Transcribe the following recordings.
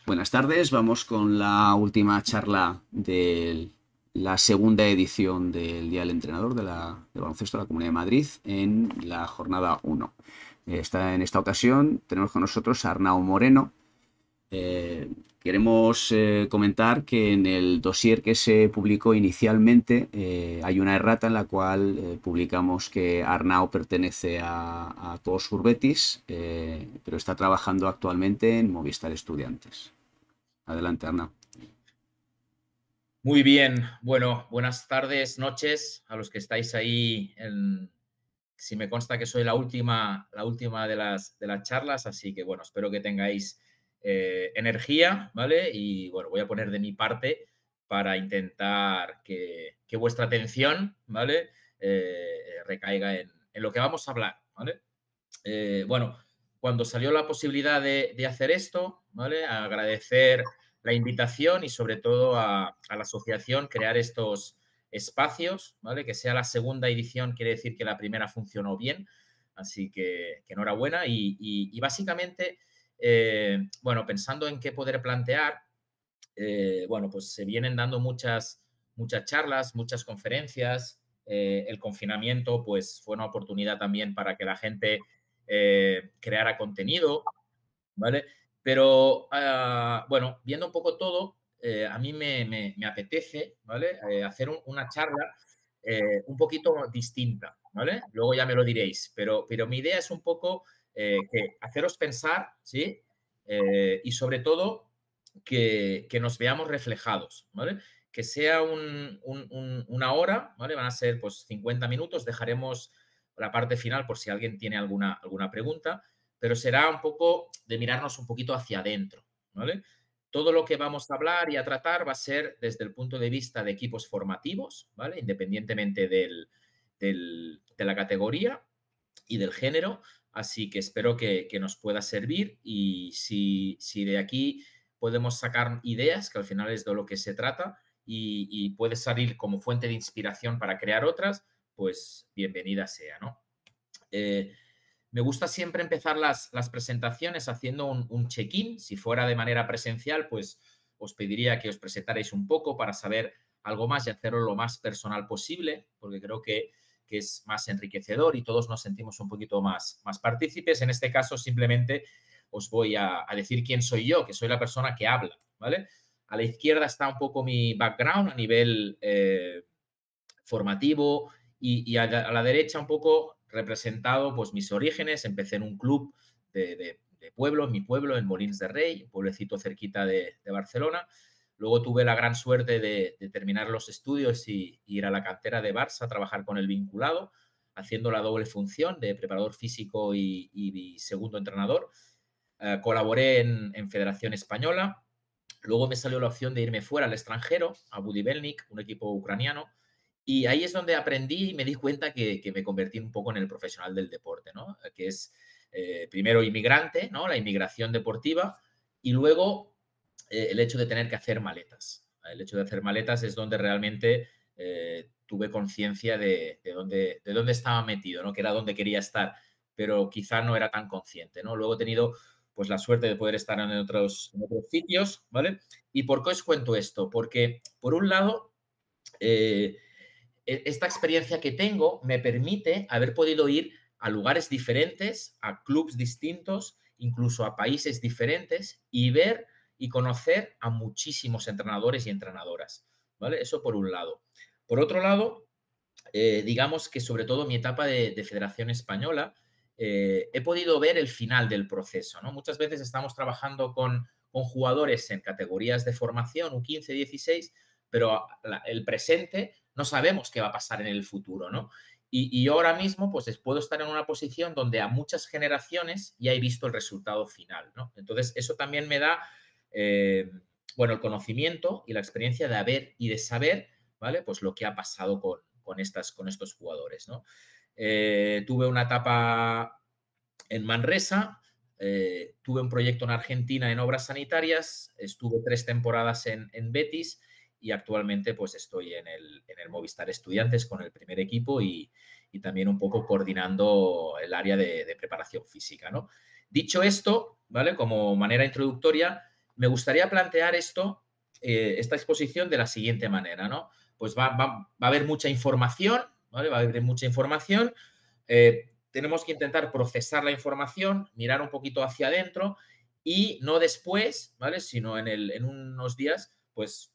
Buenas tardes, vamos con la última charla de la segunda edición del Día del Entrenador de Baloncesto de la Comunidad de Madrid en la jornada 1. En esta ocasión tenemos con nosotros a Arnau Moreno. Queremos comentar que en el dossier que se publicó inicialmente hay una errata en la cual publicamos que Arnau pertenece a Todos Urbetis, pero está trabajando actualmente en Movistar Estudiantes. Adelante, Arnau. Muy bien, bueno, buenas tardes, noches a los que estáis ahí. Si me consta que soy la última de las charlas, así que bueno, espero que tengáis energía, ¿vale? Y bueno, voy a poner de mi parte para intentar que vuestra atención, ¿vale? Recaiga en lo que vamos a hablar, ¿vale? Bueno, cuando salió la posibilidad de hacer esto, ¿vale? Agradecer la invitación y sobre todo a la asociación crear estos espacios, ¿vale? Que sea la segunda edición quiere decir que la primera funcionó bien, así que enhorabuena y básicamente, bueno, pensando en qué poder plantear, bueno, pues se vienen dando muchas charlas, muchas conferencias. El confinamiento, pues fue una oportunidad también para que la gente creara contenido, ¿vale? Pero, bueno, viendo un poco todo, a mí me apetece, ¿vale? Hacer una charla un poquito distinta, ¿vale? Luego ya me lo diréis, pero mi idea es un poco que haceros pensar, ¿sí? Y sobre todo que nos veamos reflejados, ¿vale? Que sea una hora, ¿vale? Van a ser pues 50 minutos, dejaremos la parte final por si alguien tiene alguna pregunta, pero será un poco de mirarnos un poquito hacia adentro, ¿vale? Todo lo que vamos a hablar y a tratar va a ser desde el punto de vista de equipos formativos, ¿vale? Independientemente de la categoría y del género, así que espero que nos pueda servir y si de aquí podemos sacar ideas, que al final es de lo que se trata, y puede salir como fuente de inspiración para crear otras, pues bienvenida sea, ¿no? Eh, Me gusta siempre empezar las presentaciones haciendo un check-in. Si fuera de manera presencial, pues os pediría que os presentarais un poco para saber algo más y hacerlo lo más personal posible, porque creo que es más enriquecedor y todos nos sentimos un poquito más partícipes. En este caso, simplemente os voy a decir quién soy yo, que soy la persona que habla, ¿vale? A la izquierda está un poco mi background a nivel formativo y a la derecha un poco representado pues mis orígenes. Empecé en un club de pueblo, en mi pueblo, en Molins de Rey, un pueblecito cerquita de Barcelona. Luego tuve la gran suerte de terminar los estudios y ir a la cantera de Barça a trabajar con el vinculado, haciendo la doble función de preparador físico y segundo entrenador. Colaboré en Federación Española. Luego me salió la opción de irme fuera al extranjero, a Budivelnyk, un equipo ucraniano, y ahí es donde aprendí y me di cuenta que me convertí un poco en el profesional del deporte, ¿no? Que es primero inmigrante, ¿no? La inmigración deportiva, y luego el hecho de tener que hacer maletas. El hecho de hacer maletas es donde realmente tuve conciencia de dónde estaba metido, ¿no? Que era donde quería estar, pero quizá no era tan consciente, ¿no? Luego he tenido pues la suerte de poder estar en otros sitios, ¿vale? ¿Y por qué os cuento esto? Porque, por un lado, eh, esta experiencia que tengo me permite haber podido ir a lugares diferentes, a clubs distintos, incluso a países diferentes y ver y conocer a muchísimos entrenadores y entrenadoras, ¿vale? Eso por un lado. Por otro lado, digamos que sobre todo mi etapa de Federación Española, he podido ver el final del proceso, ¿no? Muchas veces estamos trabajando con jugadores en categorías de formación, U15, 16, pero el presente no sabemos qué va a pasar en el futuro, ¿no? Y yo ahora mismo, pues puedo estar en una posición donde a muchas generaciones ya he visto el resultado final, ¿no? Entonces, eso también me da, eh, bueno, el conocimiento y la experiencia de haber y de saber, ¿vale? Pues lo que ha pasado con estos jugadores, ¿no? Tuve una etapa en Manresa, tuve un proyecto en Argentina en obras sanitarias, estuve 3 temporadas en Betis y actualmente pues estoy en el Movistar Estudiantes con el primer equipo y también un poco coordinando el área de preparación física, ¿no? Dicho esto, ¿vale? Como manera introductoria, me gustaría plantear esta exposición de la siguiente manera, ¿no? Pues va a haber mucha información, ¿vale? Va a haber mucha información. Tenemos que intentar procesar la información, mirar un poquito hacia adentro y no después, ¿vale? Sino en unos días, pues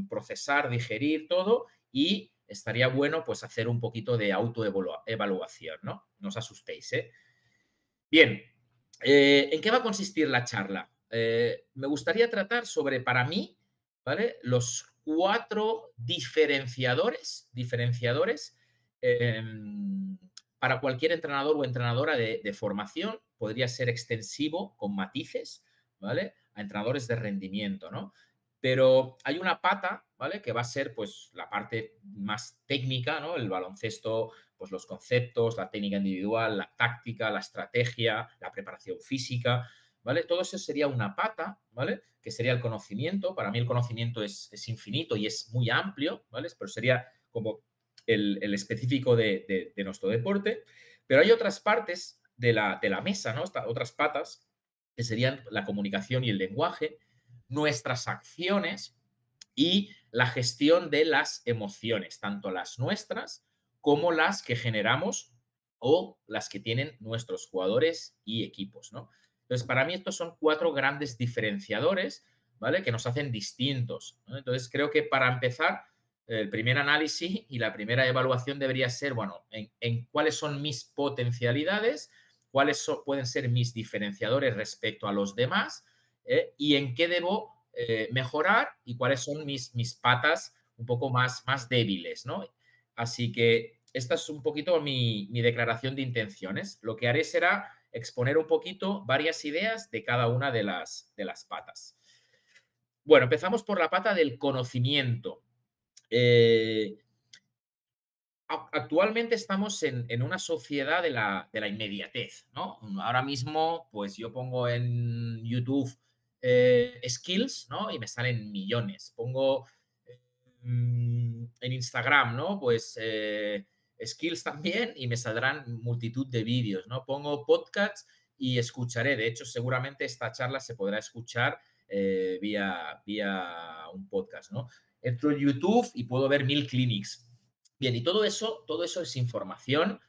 procesar, digerir todo y estaría bueno pues hacer un poquito de autoevaluación, ¿no? No os asustéis, ¿eh? Bien, ¿en qué va a consistir la charla? Me gustaría tratar sobre, para mí, ¿vale? Los 4 diferenciadores em, para cualquier entrenador o entrenadora de formación. Podría ser extensivo, con matices, ¿vale? A entrenadores de rendimiento, ¿no? Pero hay una pata, ¿vale? Que va a ser, pues, la parte más técnica, ¿no? El baloncesto, pues los conceptos, la técnica individual, la táctica, la estrategia, la preparación física, ¿vale? Todo eso sería una pata, ¿vale? Que sería el conocimiento. Para mí el conocimiento es infinito y es muy amplio, ¿vale? Pero sería como el específico de nuestro deporte. Pero hay otras partes de la mesa, ¿no? Otras patas que serían la comunicación y el lenguaje, nuestras acciones y la gestión de las emociones, tanto las nuestras como las que generamos o las que tienen nuestros jugadores y equipos, ¿no? Entonces, para mí estos son 4 grandes diferenciadores, ¿vale? Que nos hacen distintos, ¿no? Entonces, creo que para empezar, el primer análisis y la primera evaluación debería ser, bueno, en cuáles son mis potencialidades, pueden ser mis diferenciadores respecto a los demás, y en qué debo mejorar y cuáles son mis patas un poco más débiles, ¿no? Así que esta es un poquito mi declaración de intenciones. Lo que haré será exponer un poquito varias ideas de cada una de las patas. Bueno, empezamos por la pata del conocimiento. Eh, Actualmente estamos en una sociedad de la inmediatez, ¿no? Ahora mismo, pues yo pongo en YouTube skills, ¿no? Y me salen millones. Pongo en Instagram, ¿no? Pues skills también y me saldrán multitud de vídeos, ¿no? Pongo podcasts y escucharé. De hecho, seguramente esta charla se podrá escuchar vía un podcast, ¿no? Entro en YouTube y puedo ver 1000 clinics. Bien, y todo eso es información,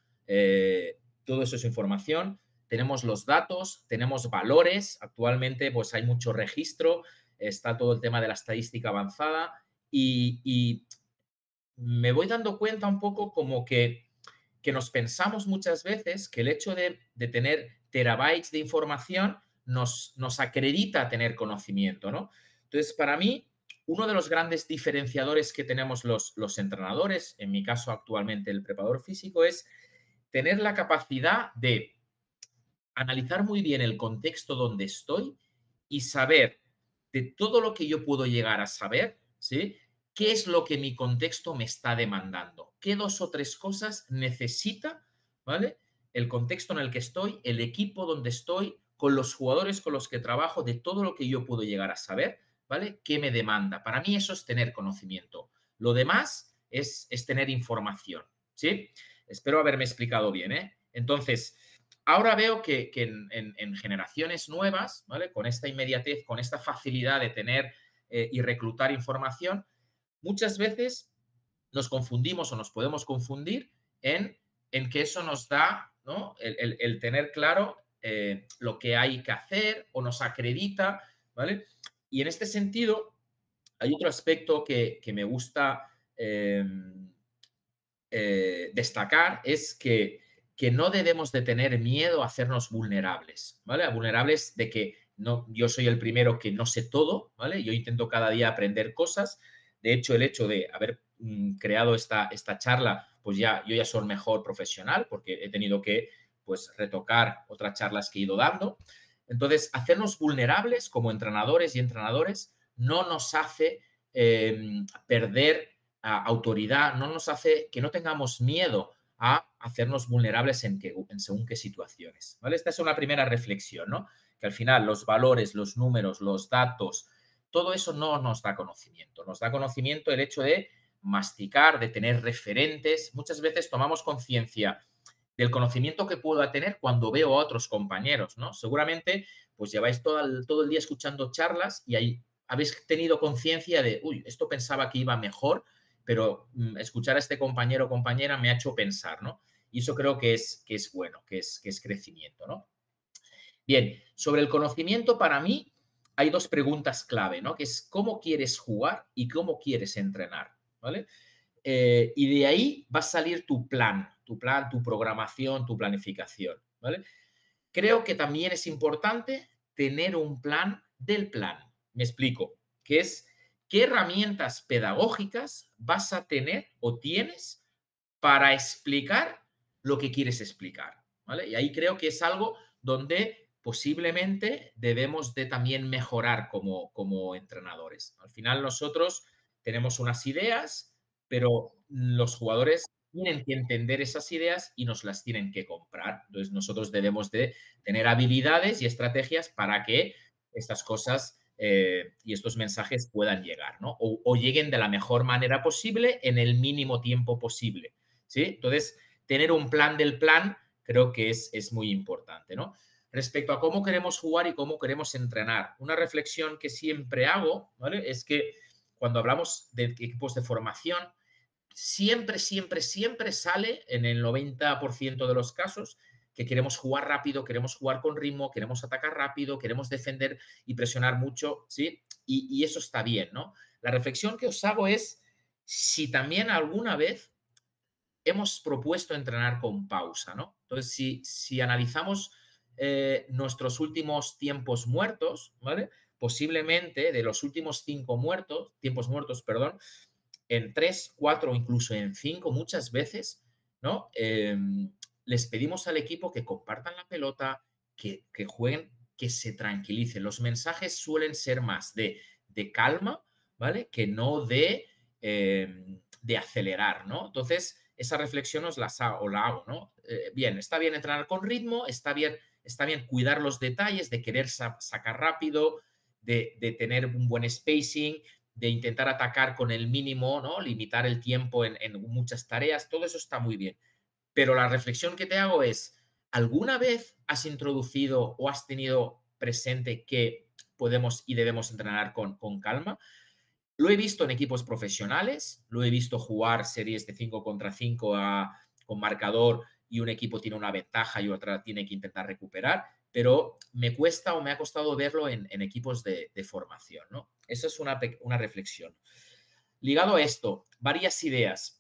todo eso es información. Tenemos los datos, tenemos valores. Actualmente, pues hay mucho registro, está todo el tema de la estadística avanzada y me voy dando cuenta un poco como que nos pensamos muchas veces que el hecho de tener terabytes de información nos acredita tener conocimiento, ¿no? Entonces, para mí, uno de los grandes diferenciadores que tenemos los entrenadores, en mi caso actualmente el preparador físico, es tener la capacidad de analizar muy bien el contexto donde estoy y saber de todo lo que yo puedo llegar a saber, ¿sí? ¿Qué es lo que mi contexto me está demandando? ¿Qué 2 o 3 cosas necesita, ¿vale? El contexto en el que estoy, el equipo donde estoy, con los jugadores con los que trabajo, de todo lo que yo puedo llegar a saber, ¿vale? ¿Qué me demanda? Para mí eso es tener conocimiento. Lo demás es tener información, ¿sí? Espero haberme explicado bien, ¿eh? Entonces, ahora veo que en generaciones nuevas, ¿vale? Con esta inmediatez, con esta facilidad de tener y reclutar información, muchas veces nos confundimos o nos podemos confundir en que eso nos da, ¿no? El tener claro lo que hay que hacer o nos acredita, ¿vale? Y en este sentido, hay otro aspecto que me gusta destacar, es que no debemos de tener miedo a hacernos vulnerables, ¿vale? A vulnerables de que no, yo soy el primero que no sé todo, ¿vale? Yo intento cada día aprender cosas. De hecho, el hecho de haber creado esta charla, pues yo ya soy mejor profesional porque he tenido que, pues, retocar otras charlas que he ido dando. Entonces, hacernos vulnerables como entrenadores y entrenadores no nos hace perder autoridad, no nos hace que no tengamos miedo a hacernos vulnerables en según qué situaciones, ¿vale? Esta es una primera reflexión, ¿no? Que al final los valores, los números, los datos, todo eso no nos da conocimiento. Nos da conocimiento el hecho de masticar, de tener referentes. Muchas veces tomamos conciencia del conocimiento que puedo tener cuando veo a otros compañeros, ¿no? Seguramente, pues lleváis todo el día escuchando charlas y ahí habéis tenido conciencia de, uy, esto pensaba que iba mejor, pero escuchar a este compañero o compañera me ha hecho pensar, ¿no? Y eso creo que es bueno, que es crecimiento, ¿no? Bien, sobre el conocimiento, para mí hay dos preguntas clave, ¿no? Que es cómo quieres jugar y cómo quieres entrenar, ¿vale? Y de ahí va a salir tu programación, tu planificación, ¿vale? Creo que también es importante tener un plan del plan. Me explico, que es qué herramientas pedagógicas vas a tener o tienes para explicar lo que quieres explicar, ¿vale? Y ahí creo que es algo donde posiblemente debemos de también mejorar como entrenadores. Al final nosotros tenemos unas ideas, pero los jugadores tienen que entender esas ideas y nos las tienen que comprar. Entonces nosotros debemos de tener habilidades y estrategias para que estas cosas y estos mensajes puedan llegar, ¿no? O lleguen de la mejor manera posible en el mínimo tiempo posible. ¿Sí? Entonces, tener un plan del plan creo que es muy importante, ¿no? Respecto a cómo queremos jugar y cómo queremos entrenar, una reflexión que siempre hago, ¿vale? Es que cuando hablamos de equipos de formación, siempre, siempre, siempre sale en el 90% de los casos que queremos jugar rápido, queremos jugar con ritmo, queremos atacar rápido, queremos defender y presionar mucho, ¿sí? Y eso está bien, ¿no? La reflexión que os hago es si también alguna vez hemos propuesto entrenar con pausa, ¿no? Entonces, si analizamos nuestros últimos tiempos muertos, ¿vale? Posiblemente de los últimos tiempos muertos, perdón, en 3, 4 o incluso en 5 muchas veces, ¿no? Les pedimos al equipo que compartan la pelota, que jueguen, que se tranquilicen. Los mensajes suelen ser más de calma, ¿vale? Que no de acelerar, ¿no? Entonces, esa reflexión os la hago, ¿no? Bien, está bien entrenar con ritmo, está bien cuidar los detalles, de querer sacar rápido, de tener un buen spacing, de intentar atacar con el mínimo, ¿no? Limitar el tiempo en muchas tareas, todo eso está muy bien. Pero la reflexión que te hago es, ¿alguna vez has introducido o has tenido presente que podemos y debemos entrenar con calma? Lo he visto en equipos profesionales, lo he visto jugar series de 5 contra 5 con marcador y un equipo tiene una ventaja y otra tiene que intentar recuperar, pero me cuesta o me ha costado verlo en equipos de formación, ¿no? Eso es una reflexión. Ligado a esto, varias ideas.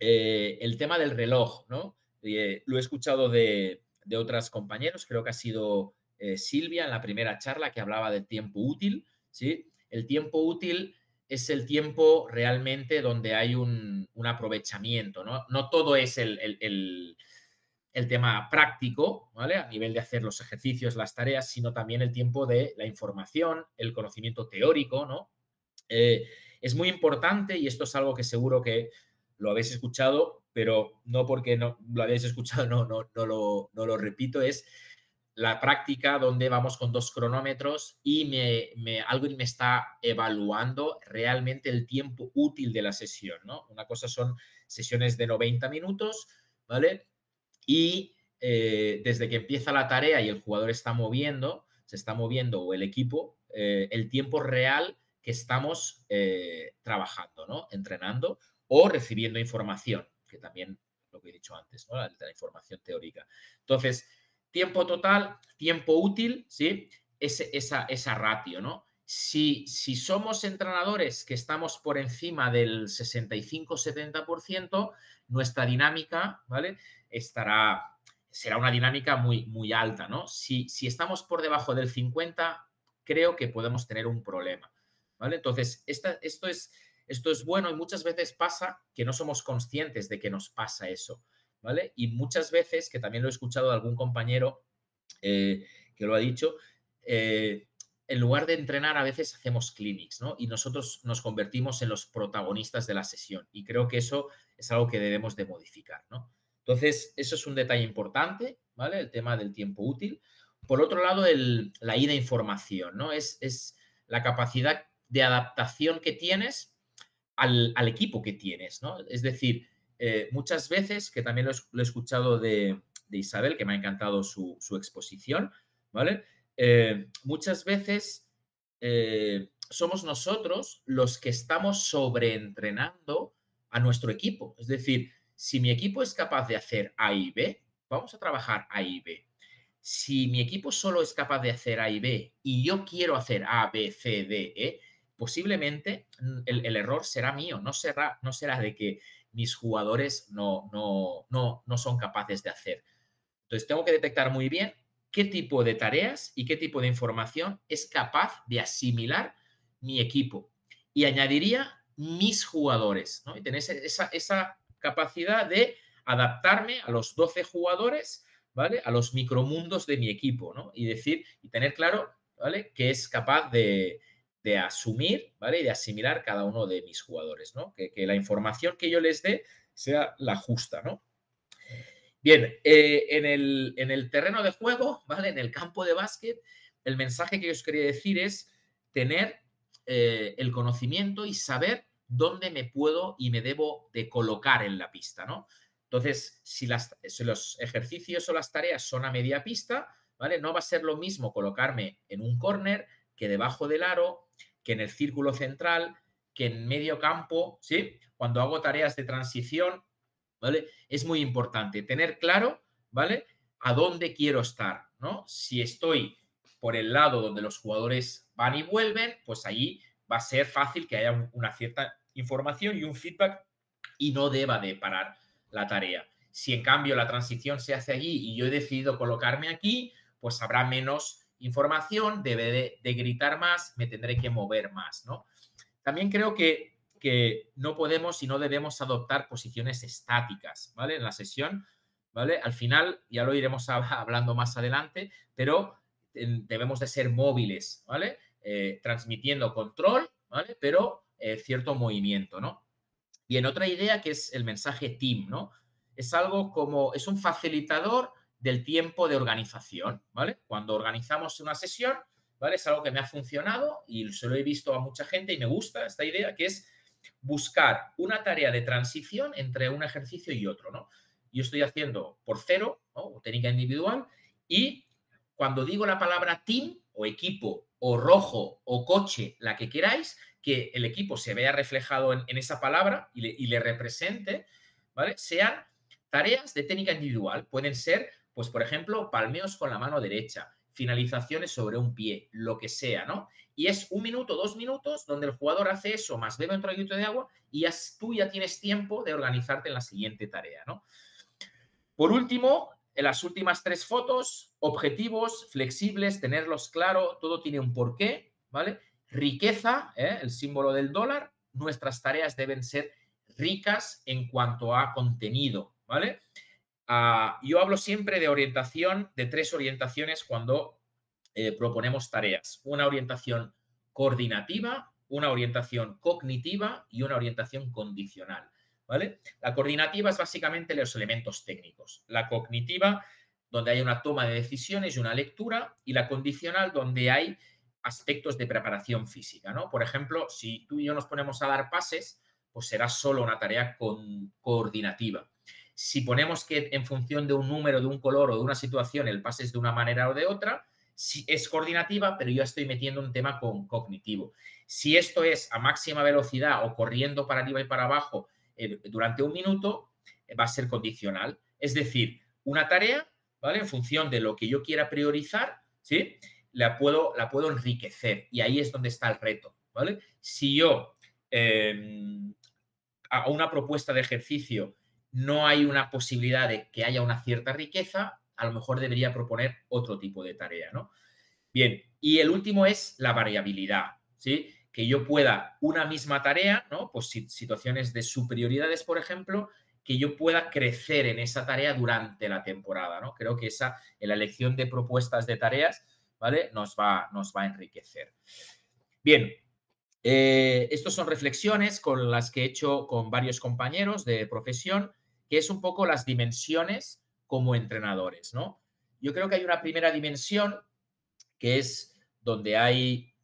El tema del reloj, ¿no? Lo he escuchado de otros compañeros, creo que ha sido Silvia en la primera charla que hablaba del tiempo útil, ¿sí? El tiempo útil es el tiempo realmente donde hay un aprovechamiento, ¿no? No todo es el tema práctico, ¿vale? A nivel de hacer los ejercicios, las tareas, sino también el tiempo de la información, el conocimiento teórico, ¿no? Eh, es muy importante y esto es algo que seguro que lo habéis escuchado, pero no porque no lo habéis escuchado, no lo repito, es la práctica donde vamos con dos cronómetros y alguien me está evaluando realmente el tiempo útil de la sesión, ¿no? Una cosa son sesiones de 90 minutos, ¿vale? Y desde que empieza la tarea y el jugador se está moviendo o el equipo, el tiempo real que estamos trabajando, ¿no? Entrenando o recibiendo información, que también lo que he dicho antes, ¿no? La información teórica. Entonces, tiempo total, tiempo útil, ¿sí? Esa ratio, ¿no? Si somos entrenadores que estamos por encima del 65-70%, nuestra dinámica, ¿vale? Será una dinámica muy, muy alta, ¿no? Si estamos por debajo del 50, creo que podemos tener un problema, ¿vale? Entonces, esto es bueno y muchas veces pasa que no somos conscientes de que nos pasa eso, ¿vale? Y muchas veces, que también lo he escuchado de algún compañero que lo ha dicho, en lugar de entrenar a veces hacemos clinics, ¿no? Y nosotros nos convertimos en los protagonistas de la sesión y creo que eso es algo que debemos de modificar, ¿no? Entonces, eso es un detalle importante, ¿vale? El tema del tiempo útil. Por otro lado, la ida información, ¿no? Es la capacidad de adaptación que tienes al equipo que tienes, ¿no? Es decir, muchas veces, que también lo he escuchado de Isabel, que me ha encantado su exposición, ¿vale? muchas veces somos nosotros los que estamos sobreentrenando a nuestro equipo. Es decir, si mi equipo es capaz de hacer A y B, vamos a trabajar A y B. Si mi equipo solo es capaz de hacer A y B y yo quiero hacer A, B, C, D, E, posiblemente el error será mío, no será de que mis jugadores no son capaces de hacer. Entonces, tengo que detectar muy bien qué tipo de tareas y qué tipo de información es capaz de asimilar mi equipo. Y añadiría mis jugadores, ¿no? Y tener esa capacidad de adaptarme a los 12 jugadores, ¿vale? A los micromundos de mi equipo, ¿no? Y decir, y tener claro, ¿vale? Que es capaz de asumir, ¿vale? Y de asimilar cada uno de mis jugadores, ¿no? Que la información que yo les dé sea la justa, ¿no? Bien, en el terreno de juego, ¿vale? En el campo de básquet, el mensaje que yo os quería decir es tener el conocimiento y saber dónde me puedo y me debo de colocar en la pista, ¿no? Entonces, si los ejercicios o las tareas son a media pista, ¿vale? No va a ser lo mismo colocarme en un córner que debajo del aro, que en el círculo central, que en medio campo, ¿sí? Cuando hago tareas de transición, ¿vale? Es muy importante tener claro, ¿vale? A dónde quiero estar, ¿no? Si estoy por el lado donde los jugadores van y vuelven, pues ahí va a ser fácil que haya una cierta información y un feedback y no deba de parar la tarea. Si en cambio la transición se hace allí y yo he decidido colocarme aquí, pues habrá menos información, de gritar más, me tendré que mover más, ¿no? También creo que no podemos y no debemos adoptar posiciones estáticas, ¿vale? En la sesión, ¿vale? Al final, ya lo iremos hablando más adelante, pero debemos de ser móviles, ¿vale? Transmitiendo control, ¿vale? Pero cierto movimiento, ¿no? Y en otra idea que es el mensaje team, ¿no? Es algo como, es un facilitador del tiempo de organización, ¿vale? Cuando organizamos una sesión, ¿vale? Es algo que me ha funcionado y se lo he visto a mucha gente y me gusta esta idea, que es buscar una tarea de transición entre un ejercicio y otro, ¿no? Yo estoy haciendo por cero, ¿no? O técnica individual, y cuando digo la palabra team o equipo o rojo o coche, la que queráis, que el equipo se vea reflejado en esa palabra y le represente, ¿vale? Sean tareas de técnica individual. Pueden ser, pues, por ejemplo, palmeos con la mano derecha, finalizaciones sobre un pie, lo que sea, ¿no? Y es 1 minuto, 2 minutos, donde el jugador hace eso, más bebe un traguito de agua y tú ya tienes tiempo de organizarte en la siguiente tarea, ¿no? Por último, en las últimas 3 fotos, objetivos flexibles, tenerlos claro, todo tiene un porqué, ¿vale? Riqueza, el símbolo del dólar, nuestras tareas deben ser ricas en cuanto a contenido, ¿vale? Yo hablo siempre de orientación, de 3 orientaciones cuando proponemos tareas. Una orientación coordinativa, una orientación cognitiva y una orientación condicional. ¿Vale? La coordinativa es básicamente los elementos técnicos. La cognitiva, donde hay una toma de decisiones y una lectura, y la condicional, donde hay aspectos de preparación física, ¿no? Por ejemplo, si tú y yo nos ponemos a dar pases, pues será solo una tarea coordinativa. Si ponemos que en función de un número, de un color o de una situación el pase es de una manera o de otra, si es coordinativa, pero yo estoy metiendo un tema cognitivo. Si esto es a máxima velocidad o corriendo para arriba y para abajo durante 1 minuto, va a ser condicional. Es decir, una tarea, ¿vale? En función de lo que yo quiera priorizar, ¿sí? La puedo enriquecer y ahí es donde está el reto, ¿vale? Si yo a una propuesta de ejercicio no hay una posibilidad de que haya una cierta riqueza, a lo mejor debería proponer otro tipo de tarea, ¿no? Bien, y el último es la variabilidad, ¿sí? Que yo pueda una misma tarea, ¿no? Pues situaciones de superioridades, por ejemplo, que yo pueda crecer en esa tarea durante la temporada, ¿no? Creo que esa, en la elección de propuestas de tareas, ¿vale? Nos va a enriquecer. Bien, estas son reflexiones con las que he hecho con varios compañeros de profesión, que es un poco las dimensiones como entrenadores, ¿no? Yo creo que hay una primera dimensión que es donde hay,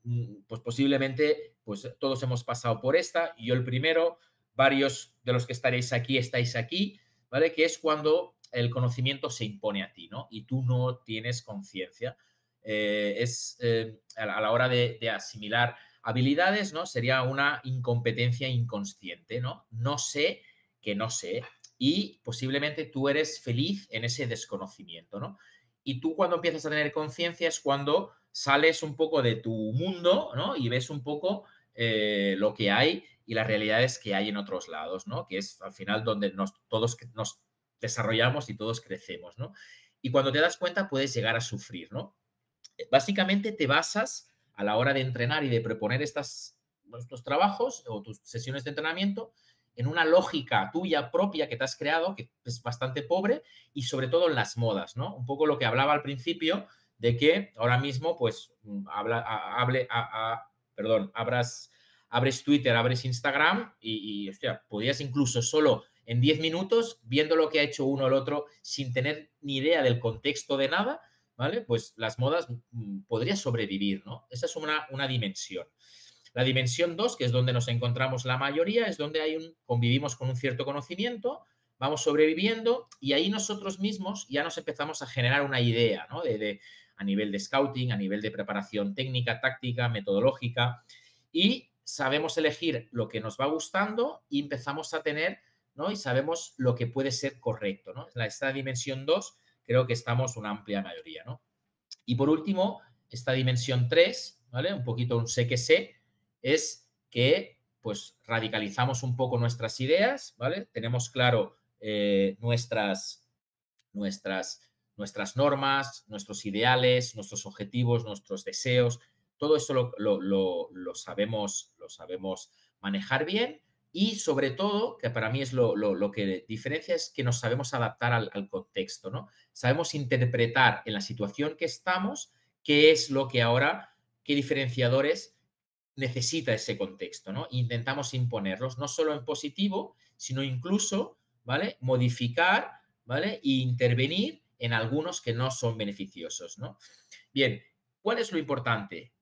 pues posiblemente, pues todos hemos pasado por esta, y yo el primero, varios de los que estaréis aquí, estáis aquí, ¿vale? Que es cuando el conocimiento se impone a ti, ¿no? Y tú no tienes conciencia. a la hora de asimilar habilidades, ¿no? Sería una incompetencia inconsciente, ¿no? No sé que no sé y posiblemente tú eres feliz en ese desconocimiento, ¿no? Y tú cuando empiezas a tener conciencia es cuando sales un poco de tu mundo, ¿no? Y ves un poco lo que hay y las realidades que hay en otros lados, ¿no? Que es al final donde todos nos desarrollamos y todos crecemos, ¿no? Y cuando te das cuenta puedes llegar a sufrir, ¿no? Básicamente te basas a la hora de entrenar y de proponer estos trabajos o tus sesiones de entrenamiento en una lógica tuya propia que te has creado, que es bastante pobre, y sobre todo en las modas, ¿no? Un poco lo que hablaba al principio de que ahora mismo, pues, abres Twitter, abres Instagram y hostia, podías incluso solo en 10 minutos, viendo lo que ha hecho uno o el otro, sin tener ni idea del contexto de nada, ¿vale? Pues las modas podría sobrevivir, ¿no? Esa es una dimensión. La dimensión 2, que es donde nos encontramos la mayoría, es donde convivimos con un cierto conocimiento, vamos sobreviviendo y ahí nosotros mismos ya nos empezamos a generar una idea, ¿no? A nivel de scouting, a nivel de preparación técnica, táctica, metodológica y sabemos elegir lo que nos va gustando y empezamos a tener, ¿no? Y sabemos lo que puede ser correcto, ¿no? Esta dimensión 2 creo que estamos una amplia mayoría, ¿no? Y por último, esta dimensión 3, ¿vale? Un poquito un sé que sé, es que pues radicalizamos un poco nuestras ideas, ¿vale? Tenemos claro nuestras normas, nuestros ideales, nuestros objetivos, nuestros deseos, todo eso lo sabemos manejar bien y sobre todo, que para mí es lo que diferencia, es que nos sabemos adaptar al contexto, ¿no? Sabemos interpretar en la situación que estamos qué es lo que ahora, qué diferenciadores necesita ese contexto, ¿no? Intentamos imponerlos, no solo en positivo, sino incluso, ¿vale? Modificar, ¿vale? E intervenir en algunos que no son beneficiosos, ¿no? Bien, ¿cuál es lo importante?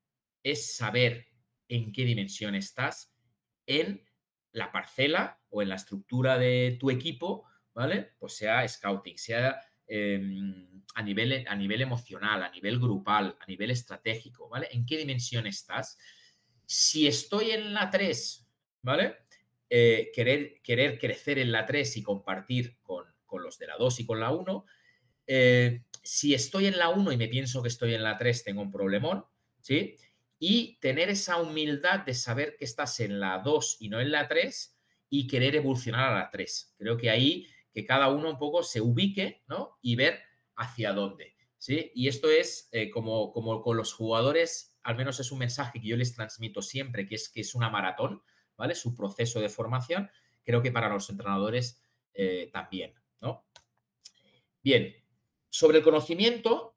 Es saber en qué dimensión estás en la parcela o en la estructura de tu equipo, ¿vale? Pues sea scouting, sea a nivel emocional, a nivel grupal, a nivel estratégico, ¿vale? ¿En qué dimensión estás? Si estoy en la 3, ¿vale? Querer crecer en la 3 y compartir con los de la 2 y con la 1. Si estoy en la 1 y me pienso que estoy en la 3, tengo un problemón, ¿sí? Y tener esa humildad de saber que estás en la 2 y no en la 3 y querer evolucionar a la 3. Creo que ahí que cada uno un poco se ubique, ¿no? Y ver hacia dónde, ¿sí? Y esto es como con los jugadores, al menos es un mensaje que yo les transmito siempre, que es una maratón, ¿vale? Su proceso de formación. Creo que para los entrenadores también, ¿no? Bien, sobre el conocimiento,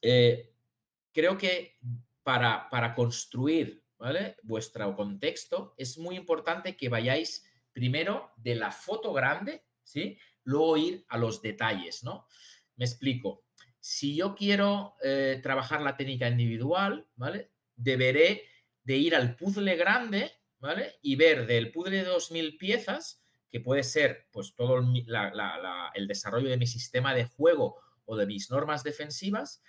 creo que para construir, ¿vale? Vuestro contexto es muy importante que vayáis primero de la foto grande, ¿sí? Luego ir a los detalles, ¿no? Me explico. Si yo quiero trabajar la técnica individual, ¿vale? Deberé de ir al puzzle grande, ¿vale? Y ver del puzzle de 2000 piezas, que puede ser pues todo el desarrollo de mi sistema de juego o de mis normas defensivas,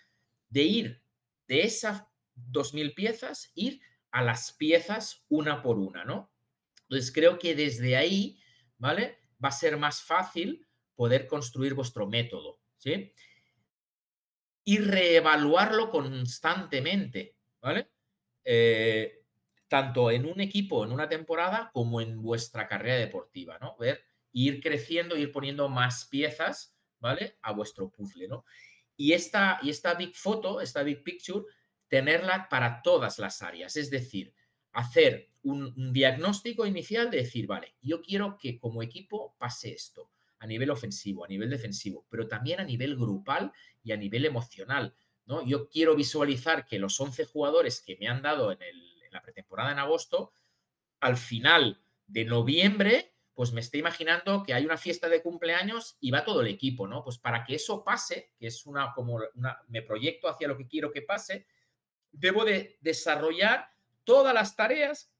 de ir de esas 2000 piezas, ir a las piezas una por una, ¿no? Entonces creo que desde ahí, ¿vale? Va a ser más fácil poder construir vuestro método, ¿sí? Y reevaluarlo constantemente, ¿vale? Tanto en un equipo, en una temporada, como en vuestra carrera deportiva, ¿no? Ir creciendo, ir poniendo más piezas, ¿vale? A vuestro puzzle, ¿no? Y esta big photo, esta big picture, tenerla para todas las áreas. Es decir, hacer un diagnóstico inicial de decir, vale, yo quiero que como equipo pase esto a nivel ofensivo, a nivel defensivo, pero también a nivel grupal y a nivel emocional, ¿no? Yo quiero visualizar que los 11 jugadores que me han dado en la pretemporada en agosto, al final de noviembre, pues me estoy imaginando que hay una fiesta de cumpleaños y va todo el equipo, ¿no? Pues para que eso pase, que es me proyecto hacia lo que quiero que pase, debo de desarrollar todas las tareas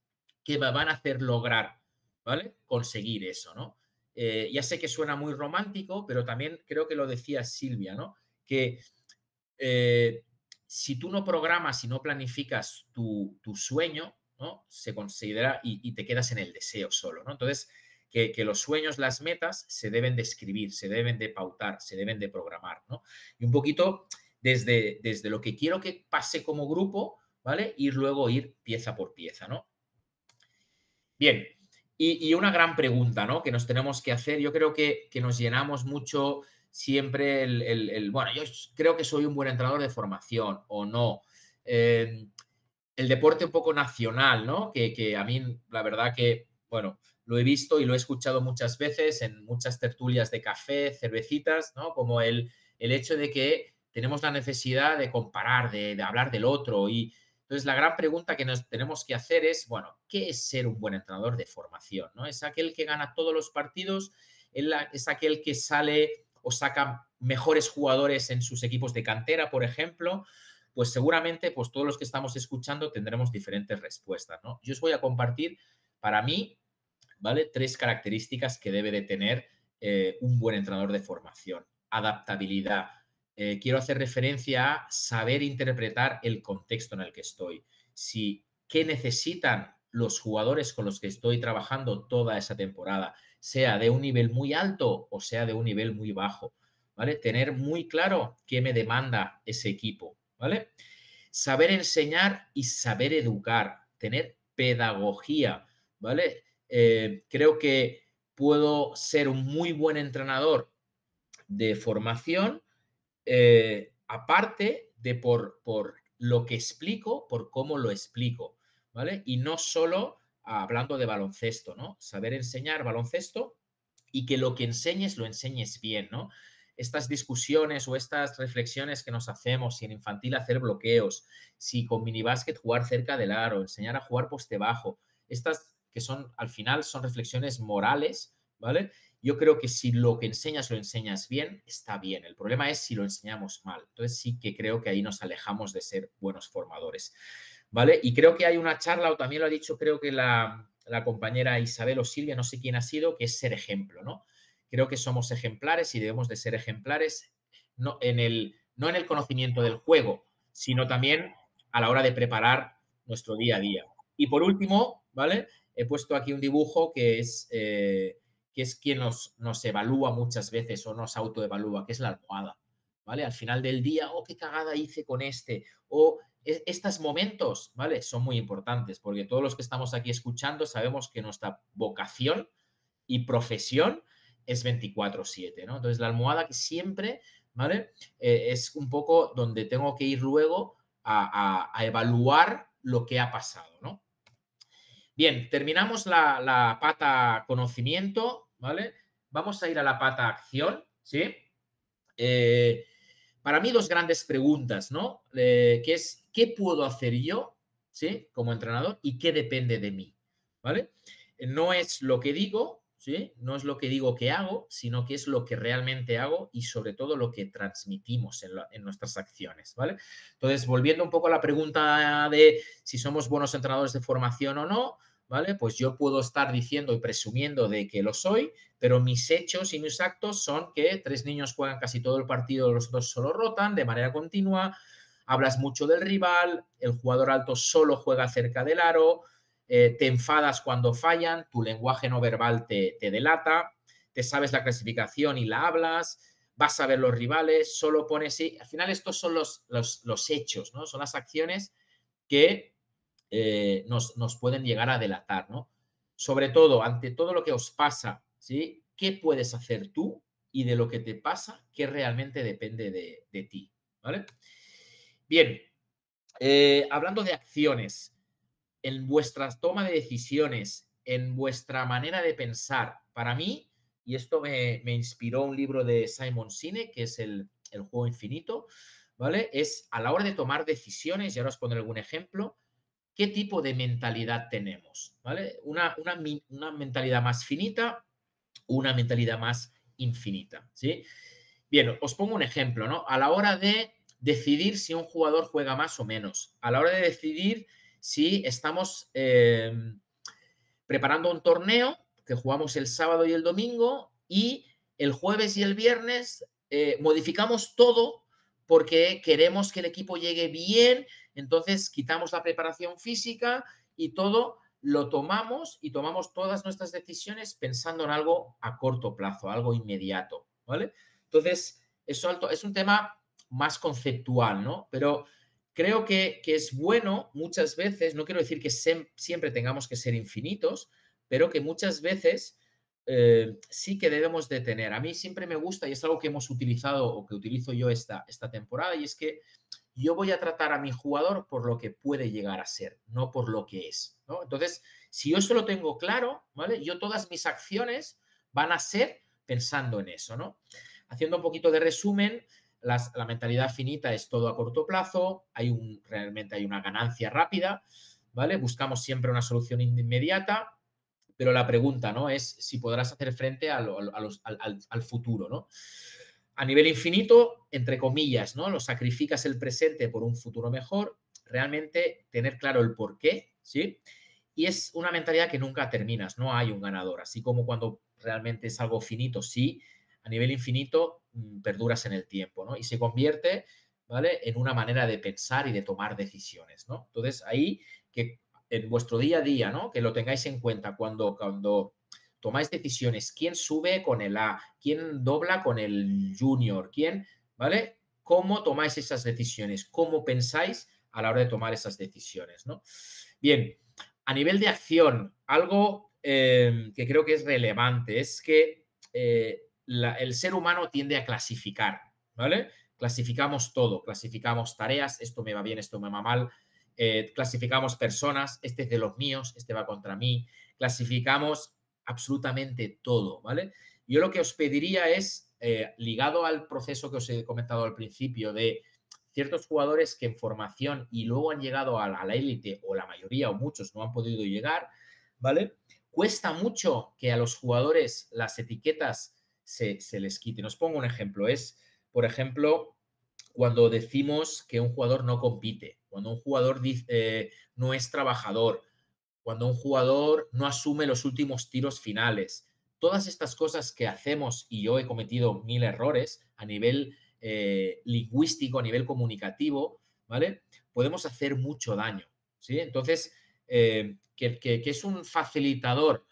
que me van a hacer lograr, ¿vale? Conseguir eso, ¿no? Ya sé que suena muy romántico, pero también creo que lo decía Silvia, ¿no? Que eh, si tú no programas y no planificas tu sueño, ¿no? Se considera y te quedas en el deseo solo, ¿no? Entonces, que los sueños, las metas, se deben de escribir, se deben de pautar, se deben de programar, ¿no? Y un poquito desde lo que quiero que pase como grupo, ¿vale? Ir luego ir pieza por pieza, ¿no? Bien, y una gran pregunta, ¿no? Que nos tenemos que hacer. Yo creo que nos llenamos mucho siempre bueno, yo creo que soy un buen entrenador de formación o no. El deporte un poco nacional, ¿no? Que a mí, la verdad que, bueno, lo he visto y lo he escuchado muchas veces en muchas tertulias de café, cervecitas, ¿no? Como el hecho de que tenemos la necesidad de comparar, de hablar del otro. Y entonces la gran pregunta que nos tenemos que hacer es, bueno, ¿qué es ser un buen entrenador de formación? ¿No? ¿Es aquel que gana todos los partidos? ¿Es aquel que sale o saca mejores jugadores en sus equipos de cantera, por ejemplo? Pues seguramente pues todos los que estamos escuchando tendremos diferentes respuestas, ¿no? Yo os voy a compartir, para mí, ¿vale? 3 características que debe de tener un buen entrenador de formación. Adaptabilidad. Quiero hacer referencia a saber interpretar el contexto en el que estoy. Si, ¿qué necesitan los jugadores con los que estoy trabajando toda esa temporada? Sea de un nivel muy alto o sea de un nivel muy bajo, ¿vale? Tener muy claro qué me demanda ese equipo, ¿vale? Saber enseñar y saber educar, tener pedagogía, ¿vale? Creo que puedo ser un muy buen entrenador de formación, aparte de por lo que explico, por cómo lo explico, ¿vale? Y no solo hablando de baloncesto, ¿no? Saber enseñar baloncesto y que lo que enseñes lo enseñes bien, ¿no? Estas discusiones o estas reflexiones que nos hacemos, si en infantil hacer bloqueos, si con minibásquet jugar cerca del aro, enseñar a jugar poste bajo, estas que son, al final, son reflexiones morales, ¿vale? Yo creo que si lo que enseñas lo enseñas bien, está bien. El problema es si lo enseñamos mal. Entonces sí que creo que ahí nos alejamos de ser buenos formadores, ¿vale? Y creo que hay una charla, o también lo ha dicho, creo que la compañera Isabel o Silvia, no sé quién ha sido, que es ser ejemplo, ¿no? Creo que somos ejemplares y debemos de ser ejemplares no en el conocimiento del juego, sino también a la hora de preparar nuestro día a día. Y por último, ¿vale? He puesto aquí un dibujo que es quien nos evalúa muchas veces o nos autoevalúa, que es la almohada, ¿vale? Al final del día, oh, qué cagada hice con este, o estos momentos, ¿vale? Son muy importantes porque todos los que estamos aquí escuchando sabemos que nuestra vocación y profesión es 24/7, ¿no? Entonces, la almohada que siempre, ¿vale? Es un poco donde tengo que ir luego a evaluar lo que ha pasado, ¿no? Bien, terminamos la pata conocimiento, ¿vale? Vamos a ir a la pata acción, ¿sí? Eh, para mí, dos grandes preguntas, ¿no? Que es, ¿qué puedo hacer yo, ¿sí? Como entrenador y qué depende de mí, ¿vale? No es lo que digo, ¿sí? No es lo que digo que hago, sino que es lo que realmente hago y sobre todo lo que transmitimos en nuestras acciones, ¿vale? Entonces, volviendo un poco a la pregunta de si somos buenos entrenadores de formación o no, ¿vale? Pues yo puedo estar diciendo y presumiendo de que lo soy, pero mis hechos y mis actos son que 3 niños juegan casi todo el partido, los 2 solo rotan de manera continua, hablas mucho del rival, el jugador alto solo juega cerca del aro, te enfadas cuando fallan, tu lenguaje no verbal te delata, te sabes la clasificación y la hablas, vas a ver los rivales, solo pones... Sí, al final estos son los hechos, ¿no? Son las acciones que nos pueden llegar a delatar, ¿no? Sobre todo, ante todo lo que os pasa, ¿sí? ¿Qué puedes hacer tú y de lo que te pasa, qué realmente depende de ti, ¿vale? Bien, hablando de acciones, en vuestra toma de decisiones, en vuestra manera de pensar, para mí, y esto me inspiró un libro de Simon Sinek, que es el juego infinito, ¿vale? Es a la hora de tomar decisiones, y ahora os pondré algún ejemplo, qué tipo de mentalidad tenemos, ¿vale? Una mentalidad más finita, una mentalidad más infinita, ¿sí? Bien, os pongo un ejemplo, ¿no? A la hora de decidir si un jugador juega más o menos, a la hora de decidir si estamos preparando un torneo que jugamos el sábado y el domingo y el jueves y el viernes modificamos todo porque queremos que el equipo llegue bien, entonces quitamos la preparación física y todo lo tomamos y tomamos todas nuestras decisiones pensando en algo a corto plazo, algo inmediato, ¿vale? Entonces, es un tema más conceptual, ¿no? Pero creo que es bueno muchas veces, no quiero decir que siempre tengamos que ser infinitos, pero que muchas veces sí que debemos de tener. A mí siempre me gusta y es algo que hemos utilizado o que utilizo yo esta temporada y es que yo voy a tratar a mi jugador por lo que puede llegar a ser, no por lo que es, ¿no? Entonces, si yo eso lo tengo claro, ¿vale? Yo todas mis acciones van a ser pensando en eso, ¿no? Haciendo un poquito de resumen, la mentalidad finita es todo a corto plazo, realmente hay una ganancia rápida, ¿vale? Buscamos siempre una solución inmediata, pero la pregunta, ¿no? Es si podrás hacer frente al futuro, ¿no? A nivel infinito, entre comillas, ¿no? Lo sacrificas el presente por un futuro mejor, realmente tener claro el por qué, ¿sí? Y es una mentalidad que nunca terminas, no hay un ganador, así como cuando realmente es algo finito, sí, a nivel infinito perduras en el tiempo, ¿no? Y se convierte, ¿vale? En una manera de pensar y de tomar decisiones, ¿no? Entonces, ahí que en vuestro día a día, ¿no? Que lo tengáis en cuenta cuando tomáis decisiones, quién sube con el A, quién dobla con el junior, quién, ¿vale? ¿Cómo tomáis esas decisiones? ¿Cómo pensáis a la hora de tomar esas decisiones, ¿no? Bien, a nivel de acción, algo que creo que es relevante es que el ser humano tiende a clasificar, ¿vale? Clasificamos todo, clasificamos tareas, esto me va bien, esto me va mal, clasificamos personas, este es de los míos, este va contra mí, clasificamos absolutamente todo, ¿vale? Yo lo que os pediría es, ligado al proceso que os he comentado al principio de ciertos jugadores que en formación y luego han llegado a la élite, o la mayoría o muchos no han podido llegar, ¿vale? Cuesta mucho que a los jugadores las etiquetas se les quiten. Os pongo un ejemplo. Es, por ejemplo, cuando decimos que un jugador no compite, cuando un jugador no es trabajador, cuando un jugador no asume los últimos tiros finales. Todas estas cosas que hacemos, y yo he cometido 1000 errores a nivel lingüístico, a nivel comunicativo, ¿vale? Podemos hacer mucho daño, ¿sí? Entonces, que es un facilitador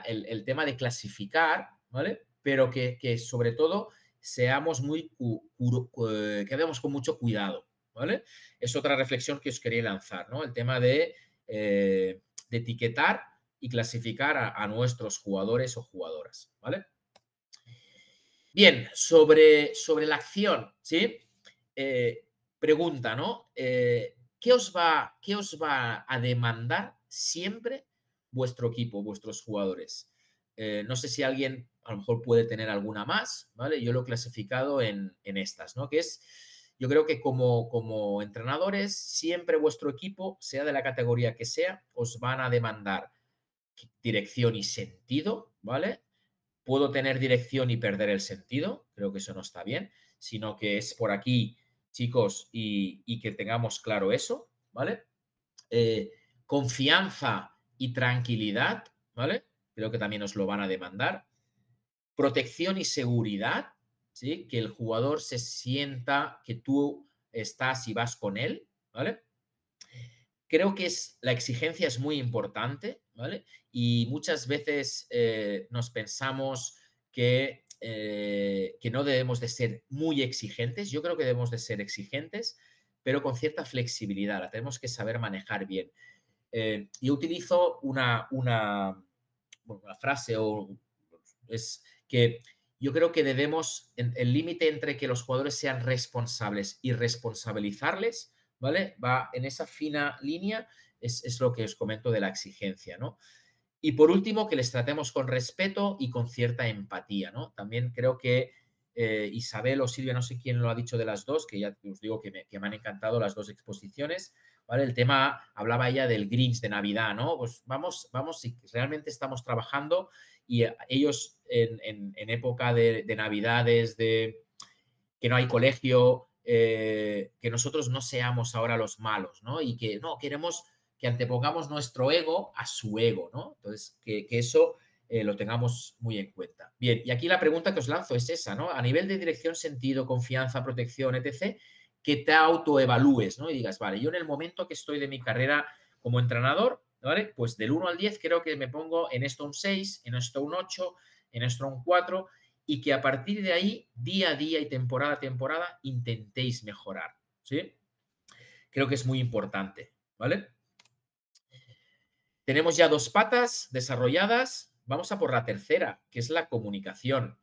el tema de clasificar, ¿vale? Pero que sobre todo seamos que demos con mucho cuidado, ¿vale? Es otra reflexión que os quería lanzar, ¿no? El tema de etiquetar y clasificar a nuestros jugadores o jugadoras, ¿vale? Bien, sobre la acción, ¿sí? Pregunta, ¿no? ¿Qué os va a demandar siempre vuestro equipo, vuestros jugadores? No sé si alguien a lo mejor puede tener alguna más, ¿vale? Yo lo he clasificado en estas, ¿no? Que es, yo creo que como entrenadores, siempre vuestro equipo, sea de la categoría que sea, os van a demandar dirección y sentido, ¿vale? Puedo tener dirección y perder el sentido, creo que eso no está bien, sino que es por aquí, chicos, y que tengamos claro eso, ¿vale? Eh, Confianza y tranquilidad, ¿vale? Creo que también os lo van a demandar. Protección y seguridad, ¿sí? Que el jugador se sienta que tú estás y vas con él, ¿vale? Creo que la exigencia es muy importante, ¿vale? Y muchas veces nos pensamos que no debemos de ser muy exigentes. Yo creo que debemos de ser exigentes, pero con cierta flexibilidad. La tenemos que saber manejar bien. Yo utilizo bueno, una frase es que yo creo que debemos, el límite entre que los jugadores sean responsables y responsabilizarles, ¿vale? Va en esa fina línea, es lo que os comento de la exigencia, ¿no? Y por último, que les tratemos con respeto y con cierta empatía, ¿no? También creo que Isabel o Silvia, no sé quién lo ha dicho de las dos, que ya os digo que me han encantado las dos exposiciones, ¿vale? El tema, hablaba ella del Grinch de Navidad, ¿no? Pues vamos, si realmente estamos trabajando y ellos en época de Navidades, de que no hay colegio, que nosotros no seamos ahora los malos, ¿no? Y que no, queremos que antepongamos nuestro ego a su ego, ¿no? Entonces, que eso lo tengamos muy en cuenta. Bien, y aquí la pregunta que os lanzo es esa, ¿no? A nivel de dirección, sentido, confianza, protección, etc., que te autoevalúes, ¿no? Y digas, vale, yo en el momento que estoy de mi carrera como entrenador, ¿vale? Pues del 1 al 10 creo que me pongo en esto un 6, en esto un 8, en esto un 4, y que a partir de ahí, día a día y temporada a temporada, intentéis mejorar, ¿sí? Creo que es muy importante, ¿vale? Tenemos ya 2 patas desarrolladas. Vamos a por la tercera, que es la comunicación.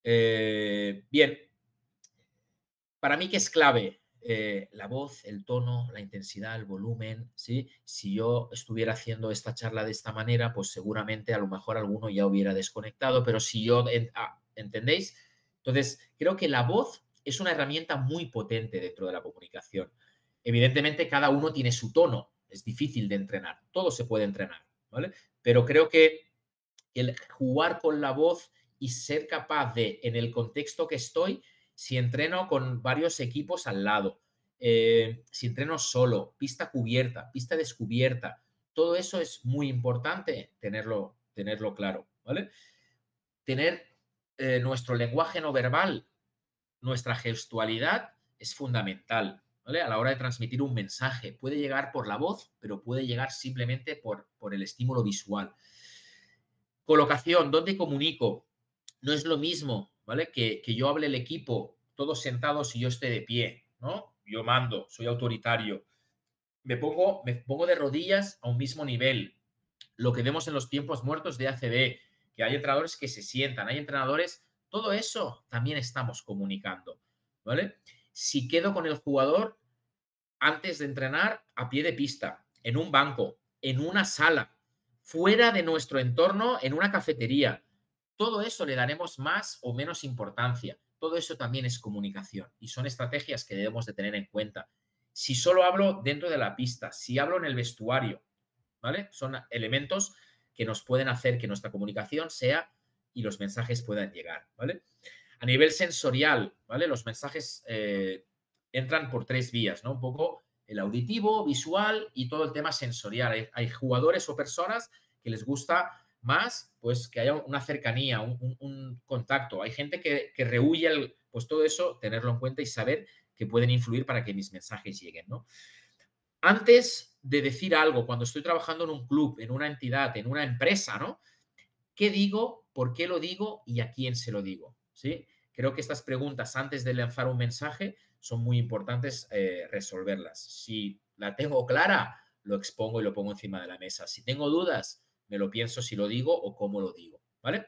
Bien, para mí, ¿qué es clave? La voz, el tono, la intensidad, el volumen, ¿sí? Si yo estuviera haciendo esta charla de esta manera, pues seguramente a lo mejor alguno ya hubiera desconectado, pero si yo, ¿entendéis? Entonces, creo que la voz es una herramienta muy potente dentro de la comunicación. Evidentemente, cada uno tiene su tono, es difícil de entrenar, todo se puede entrenar, ¿vale? Pero creo que el jugar con la voz y ser capaz de, en el contexto que estoy, si entreno con varios equipos al lado, si entreno solo, pista cubierta, pista descubierta, todo eso es muy importante tenerlo claro, ¿vale? Tener nuestro lenguaje no verbal, nuestra gestualidad es fundamental, ¿vale? A la hora de transmitir un mensaje. Puede llegar por la voz, pero puede llegar simplemente por el estímulo visual. Colocación, ¿dónde comunico? No es lo mismo, ¿vale? Que yo hable el equipo, todos sentados y yo esté de pie, ¿no? Yo mando, soy autoritario. Me pongo de rodillas a un mismo nivel. Lo que vemos en los tiempos muertos de ACB, que hay entrenadores que se sientan, hay entrenadores, todo eso también estamos comunicando, ¿vale? Si quedo con el jugador antes de entrenar a pie de pista, en un banco, en una sala, fuera de nuestro entorno, en una cafetería. Todo eso le daremos más o menos importancia. Todo eso también es comunicación y son estrategias que debemos de tener en cuenta. Si solo hablo dentro de la pista, si hablo en el vestuario, ¿vale? Son elementos que nos pueden hacer que nuestra comunicación sea y los mensajes puedan llegar, ¿vale? A nivel sensorial, ¿vale? Los mensajes entran por 3 vías, ¿no? Un poco el auditivo, visual y todo el tema sensorial. Hay jugadores o personas que les gusta más, pues, que haya una cercanía, un contacto. Hay gente que rehúye, pues todo eso, tenerlo en cuenta y saber que pueden influir para que mis mensajes lleguen, ¿no? Antes de decir algo, cuando estoy trabajando en un club, en una entidad, en una empresa, ¿no? ¿Qué digo? ¿Por qué lo digo? ¿Y a quién se lo digo? ¿Sí? Creo que estas preguntas antes de lanzar un mensaje son muy importantes resolverlas. Si la tengo clara, lo expongo y lo pongo encima de la mesa. Si tengo dudas, me lo pienso si lo digo o cómo lo digo, ¿vale?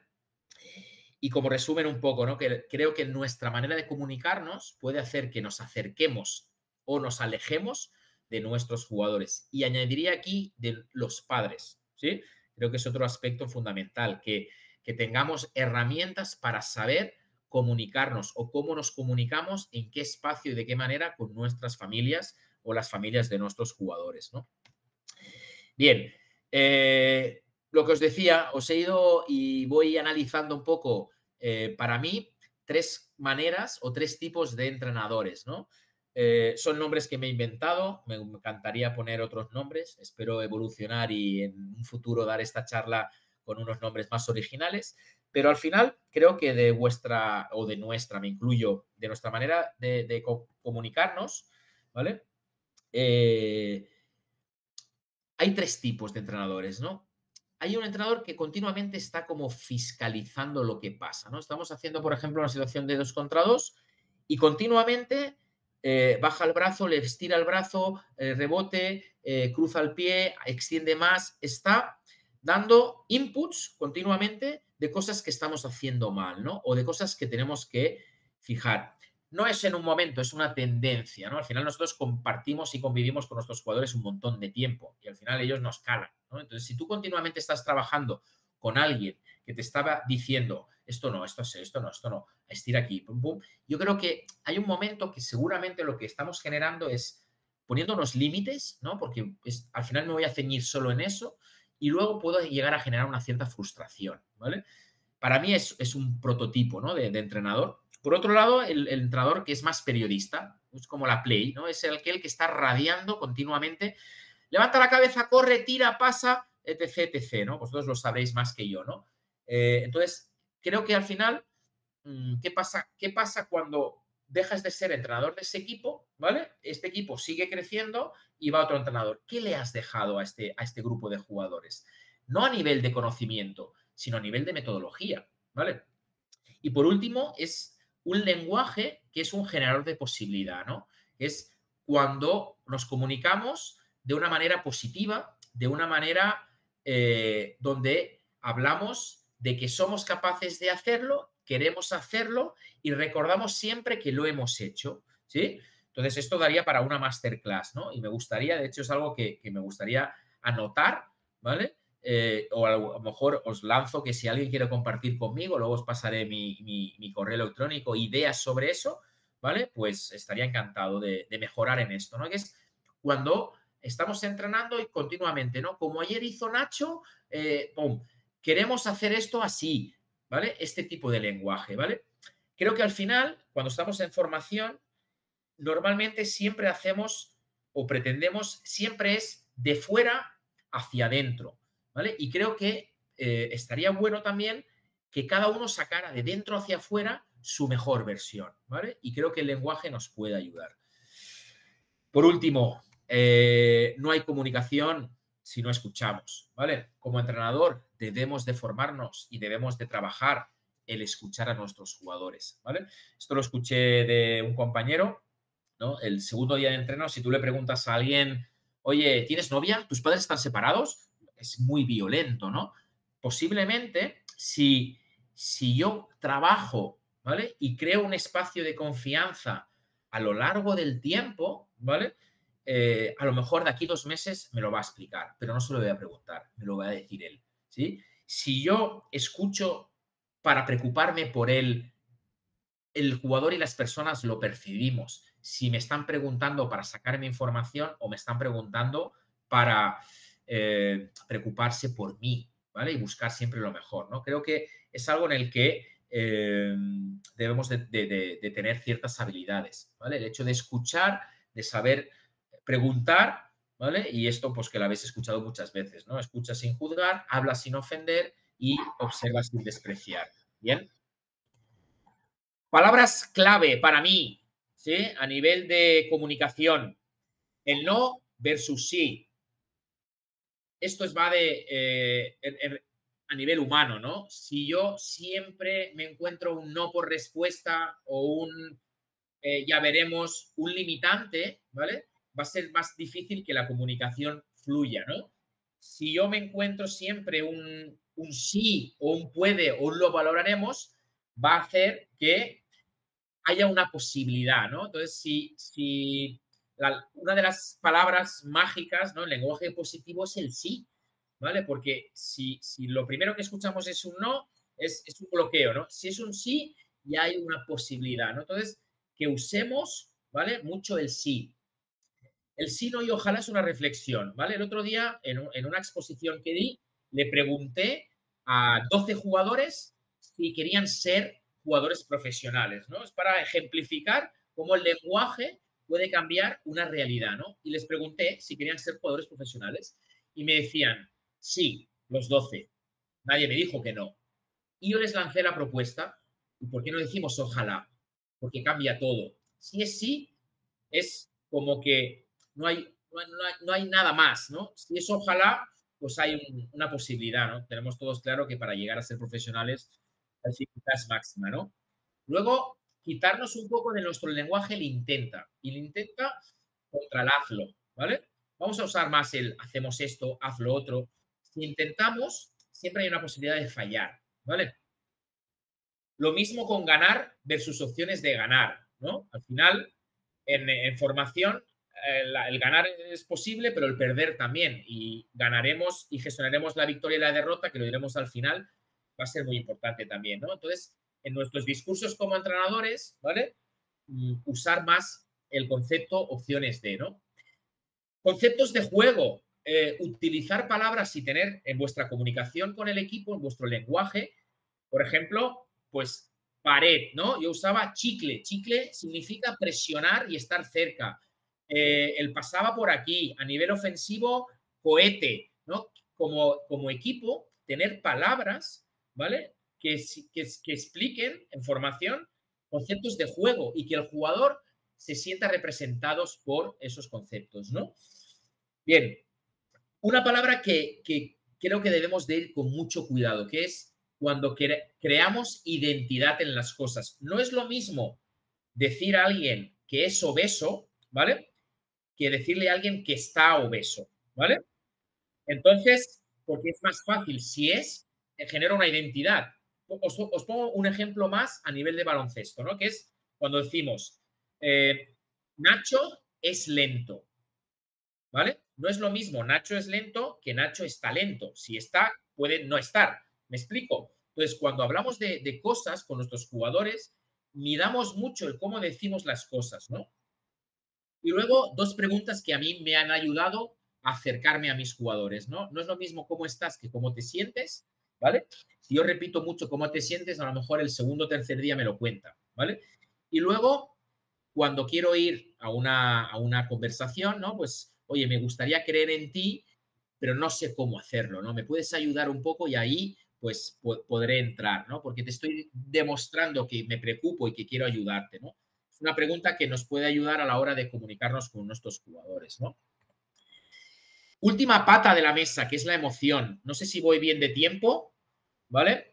Y como resumen un poco, ¿no? Que creo que nuestra manera de comunicarnos puede hacer que nos acerquemos o nos alejemos de nuestros jugadores. Y añadiría aquí de los padres, ¿sí? Creo que es otro aspecto fundamental, que tengamos herramientas para saber comunicarnos o cómo nos comunicamos, en qué espacio y de qué manera con nuestras familias o las familias de nuestros jugadores, ¿no? Bien, lo que os decía, os he ido y voy analizando un poco, para mí, 3 maneras o 3 tipos de entrenadores, ¿no? Son nombres que me he inventado, me encantaría poner otros nombres, espero evolucionar y en un futuro dar esta charla con unos nombres más originales, pero al final creo que de vuestra o de nuestra, me incluyo, de nuestra manera de comunicarnos, ¿vale? Hay 3 tipos de entrenadores, ¿no? Hay un entrenador que continuamente está como fiscalizando lo que pasa, ¿no? Estamos haciendo, por ejemplo, una situación de 2 contra 2 y continuamente baja el brazo, le estira el brazo, rebote, cruza el pie, extiende más, está dando inputs continuamente de cosas que estamos haciendo mal, ¿no? O de cosas que tenemos que fijar. No es en un momento, es una tendencia, ¿no? Al final nosotros compartimos y convivimos con nuestros jugadores un montón de tiempo y al final ellos nos calan, ¿no? Entonces, si tú continuamente estás trabajando con alguien que te estaba diciendo esto no, esto no, estira aquí, pum, pum, yo creo que hay un momento que seguramente lo que estamos generando es poniendo unos límites, ¿no? Porque al final me voy a ceñir solo en eso y luego puedo llegar a generar una cierta frustración, ¿vale? Para mí es un prototipo, ¿no? de entrenador. Por otro lado, el entrenador que es más periodista, es como la play, ¿no? Es aquel que está radiando continuamente, levanta la cabeza, corre, tira, pasa, etc, etc, ¿no? Vosotros lo sabréis más que yo, ¿no? Entonces, creo que al final, ¿qué pasa cuando dejas de ser entrenador de ese equipo? ¿Vale? Este equipo sigue creciendo y va otro entrenador. ¿Qué le has dejado a este grupo de jugadores? No a nivel de conocimiento, sino a nivel de metodología, ¿vale? Y por último, es un lenguaje que es un generador de posibilidad, ¿no? Es cuando nos comunicamos de una manera positiva, de una manera donde hablamos de que somos capaces de hacerlo, queremos hacerlo y recordamos siempre que lo hemos hecho, ¿sí? Entonces, esto daría para una masterclass, ¿no? Y me gustaría, de hecho, es algo que me gustaría anotar, ¿vale? O a lo mejor os lanzo que si alguien quiere compartir conmigo, luego os pasaré mi correo electrónico, ideas sobre eso, ¿vale? Pues estaría encantado de mejorar en esto, ¿no? Que es cuando estamos entrenando y continuamente, ¿no? Como ayer hizo Nacho, ¡pum! Queremos hacer esto así, ¿vale? Este tipo de lenguaje, ¿vale? Creo que al final, cuando estamos en formación, normalmente siempre hacemos o pretendemos, siempre es de fuera hacia adentro, ¿vale? Y creo que estaría bueno también que cada uno sacara de dentro hacia afuera su mejor versión, ¿vale? Y creo que el lenguaje nos puede ayudar. Por último, no hay comunicación si no escuchamos, ¿vale? Como entrenador debemos de formarnos y debemos de trabajar el escuchar a nuestros jugadores, ¿vale? Esto lo escuché de un compañero, ¿no? El segundo día de entreno, si tú le preguntas a alguien, oye, ¿tienes novia? ¿Tus padres están separados? Es muy violento, ¿no? Posiblemente, si yo trabajo, ¿vale? Y creo un espacio de confianza a lo largo del tiempo, ¿vale? A lo mejor de aquí 2 meses me lo va a explicar, pero no se lo voy a preguntar, me lo va a decir él, ¿sí? Si yo escucho para preocuparme por él, el jugador y las personas lo percibimos. Si me están preguntando para sacarme información o me están preguntando para preocuparse por mí, ¿vale? Y buscar siempre lo mejor, ¿no? Creo que es algo en el que debemos de tener ciertas habilidades, ¿vale? El hecho de escuchar, de saber preguntar, ¿vale? Y esto, pues que lo habéis escuchado muchas veces, ¿no? Escucha sin juzgar, habla sin ofender y observa sin despreciar. ¿Bien? Palabras clave para mí, ¿sí? A nivel de comunicación. El no versus sí. Esto es va de a nivel humano, ¿no? Si yo siempre me encuentro un no por respuesta o un ya veremos, un limitante, ¿vale? Va a ser más difícil que la comunicación fluya, ¿no? Si yo me encuentro siempre un sí o un puede o un lo valoraremos, va a hacer que haya una posibilidad, ¿no? Entonces, si una de las palabras mágicas, ¿no? El lenguaje positivo es el sí, ¿vale? Porque si lo primero que escuchamos es un no, es un bloqueo, ¿no? Si es un sí, ya hay una posibilidad, ¿no? Entonces, que usemos, ¿vale? Mucho el sí. El sí, no y ojalá es una reflexión, ¿vale? El otro día, en una exposición que di, le pregunté a 12 jugadores si querían ser jugadores profesionales, ¿no? Es para ejemplificar cómo el lenguaje puede cambiar una realidad, ¿no? Y les pregunté si querían ser jugadores profesionales y me decían, sí, los 12. Nadie me dijo que no. Y yo les lancé la propuesta, ¿y por qué no decimos ojalá? Porque cambia todo. Si es sí, es como que no hay nada más, ¿no? Si es ojalá, pues hay una posibilidad, ¿no? Tenemos todos claro que para llegar a ser profesionales la dificultad es máxima, ¿no? Luego, quitarnos un poco de nuestro lenguaje el intenta. Y el intenta contra el hazlo, ¿vale? Vamos a usar más el hacemos esto, haz lo otro. Si intentamos, siempre hay una posibilidad de fallar, ¿vale? Lo mismo con ganar versus opciones de ganar, ¿no? Al final, en formación, el ganar es posible, pero el perder también. Y ganaremos y gestionaremos la victoria y la derrota, que lo diremos al final, va a ser muy importante también, ¿no? Entonces, en nuestros discursos como entrenadores, ¿vale? Usar más el concepto opciones de, ¿no? Conceptos de juego. Utilizar palabras y tener en vuestra comunicación con el equipo, en vuestro lenguaje, por ejemplo, pues pared, ¿no? Yo usaba chicle. Chicle significa presionar y estar cerca. El pasaba por aquí. A nivel ofensivo, cohete, ¿no? Como equipo, tener palabras ¿vale? Que expliquen en formación conceptos de juego y que el jugador se sienta representados por esos conceptos, ¿no? Bien, una palabra que creo que debemos de ir con mucho cuidado, que es cuando creamos identidad en las cosas. No es lo mismo decir a alguien que es obeso, ¿vale? Que decirle a alguien que está obeso, ¿vale? Entonces, porque es más fácil, si es, genera una identidad. Os pongo un ejemplo más a nivel de baloncesto, ¿no? Que es cuando decimos, Nacho es lento, ¿vale? No es lo mismo Nacho es lento que Nacho está lento. Si está, puede no estar. ¿Me explico? Entonces, cuando hablamos de cosas con nuestros jugadores, miramos mucho el cómo decimos las cosas, ¿no? Y luego, dos preguntas que a mí me han ayudado a acercarme a mis jugadores, ¿no? No es lo mismo cómo estás que cómo te sientes, ¿vale? Si yo repito mucho cómo te sientes, a lo mejor el segundo o tercer día me lo cuenta, ¿vale? Y luego, cuando quiero ir a una conversación, ¿no? Pues, oye, me gustaría creer en ti, pero no sé cómo hacerlo, ¿no? ¿Me puedes ayudar un poco? Y ahí, pues, podré entrar, ¿no? Porque te estoy demostrando que me preocupo y que quiero ayudarte, ¿no? Es una pregunta que nos puede ayudar a la hora de comunicarnos con nuestros jugadores, ¿no? Última pata de la mesa, que es la emoción. No sé si voy bien de tiempo, ¿vale?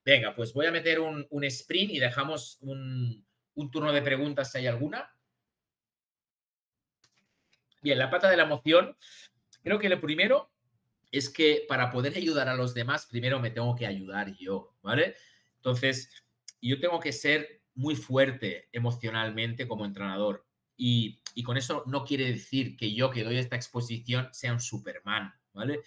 Venga, pues voy a meter un sprint y dejamos un turno de preguntas si hay alguna. Bien, la pata de la emoción. Creo que lo primero es que para poder ayudar a los demás, primero me tengo que ayudar yo, ¿vale? Entonces, yo tengo que ser muy fuerte emocionalmente como entrenador. Y con eso no quiere decir que yo que doy esta exposición sea un Superman, ¿vale?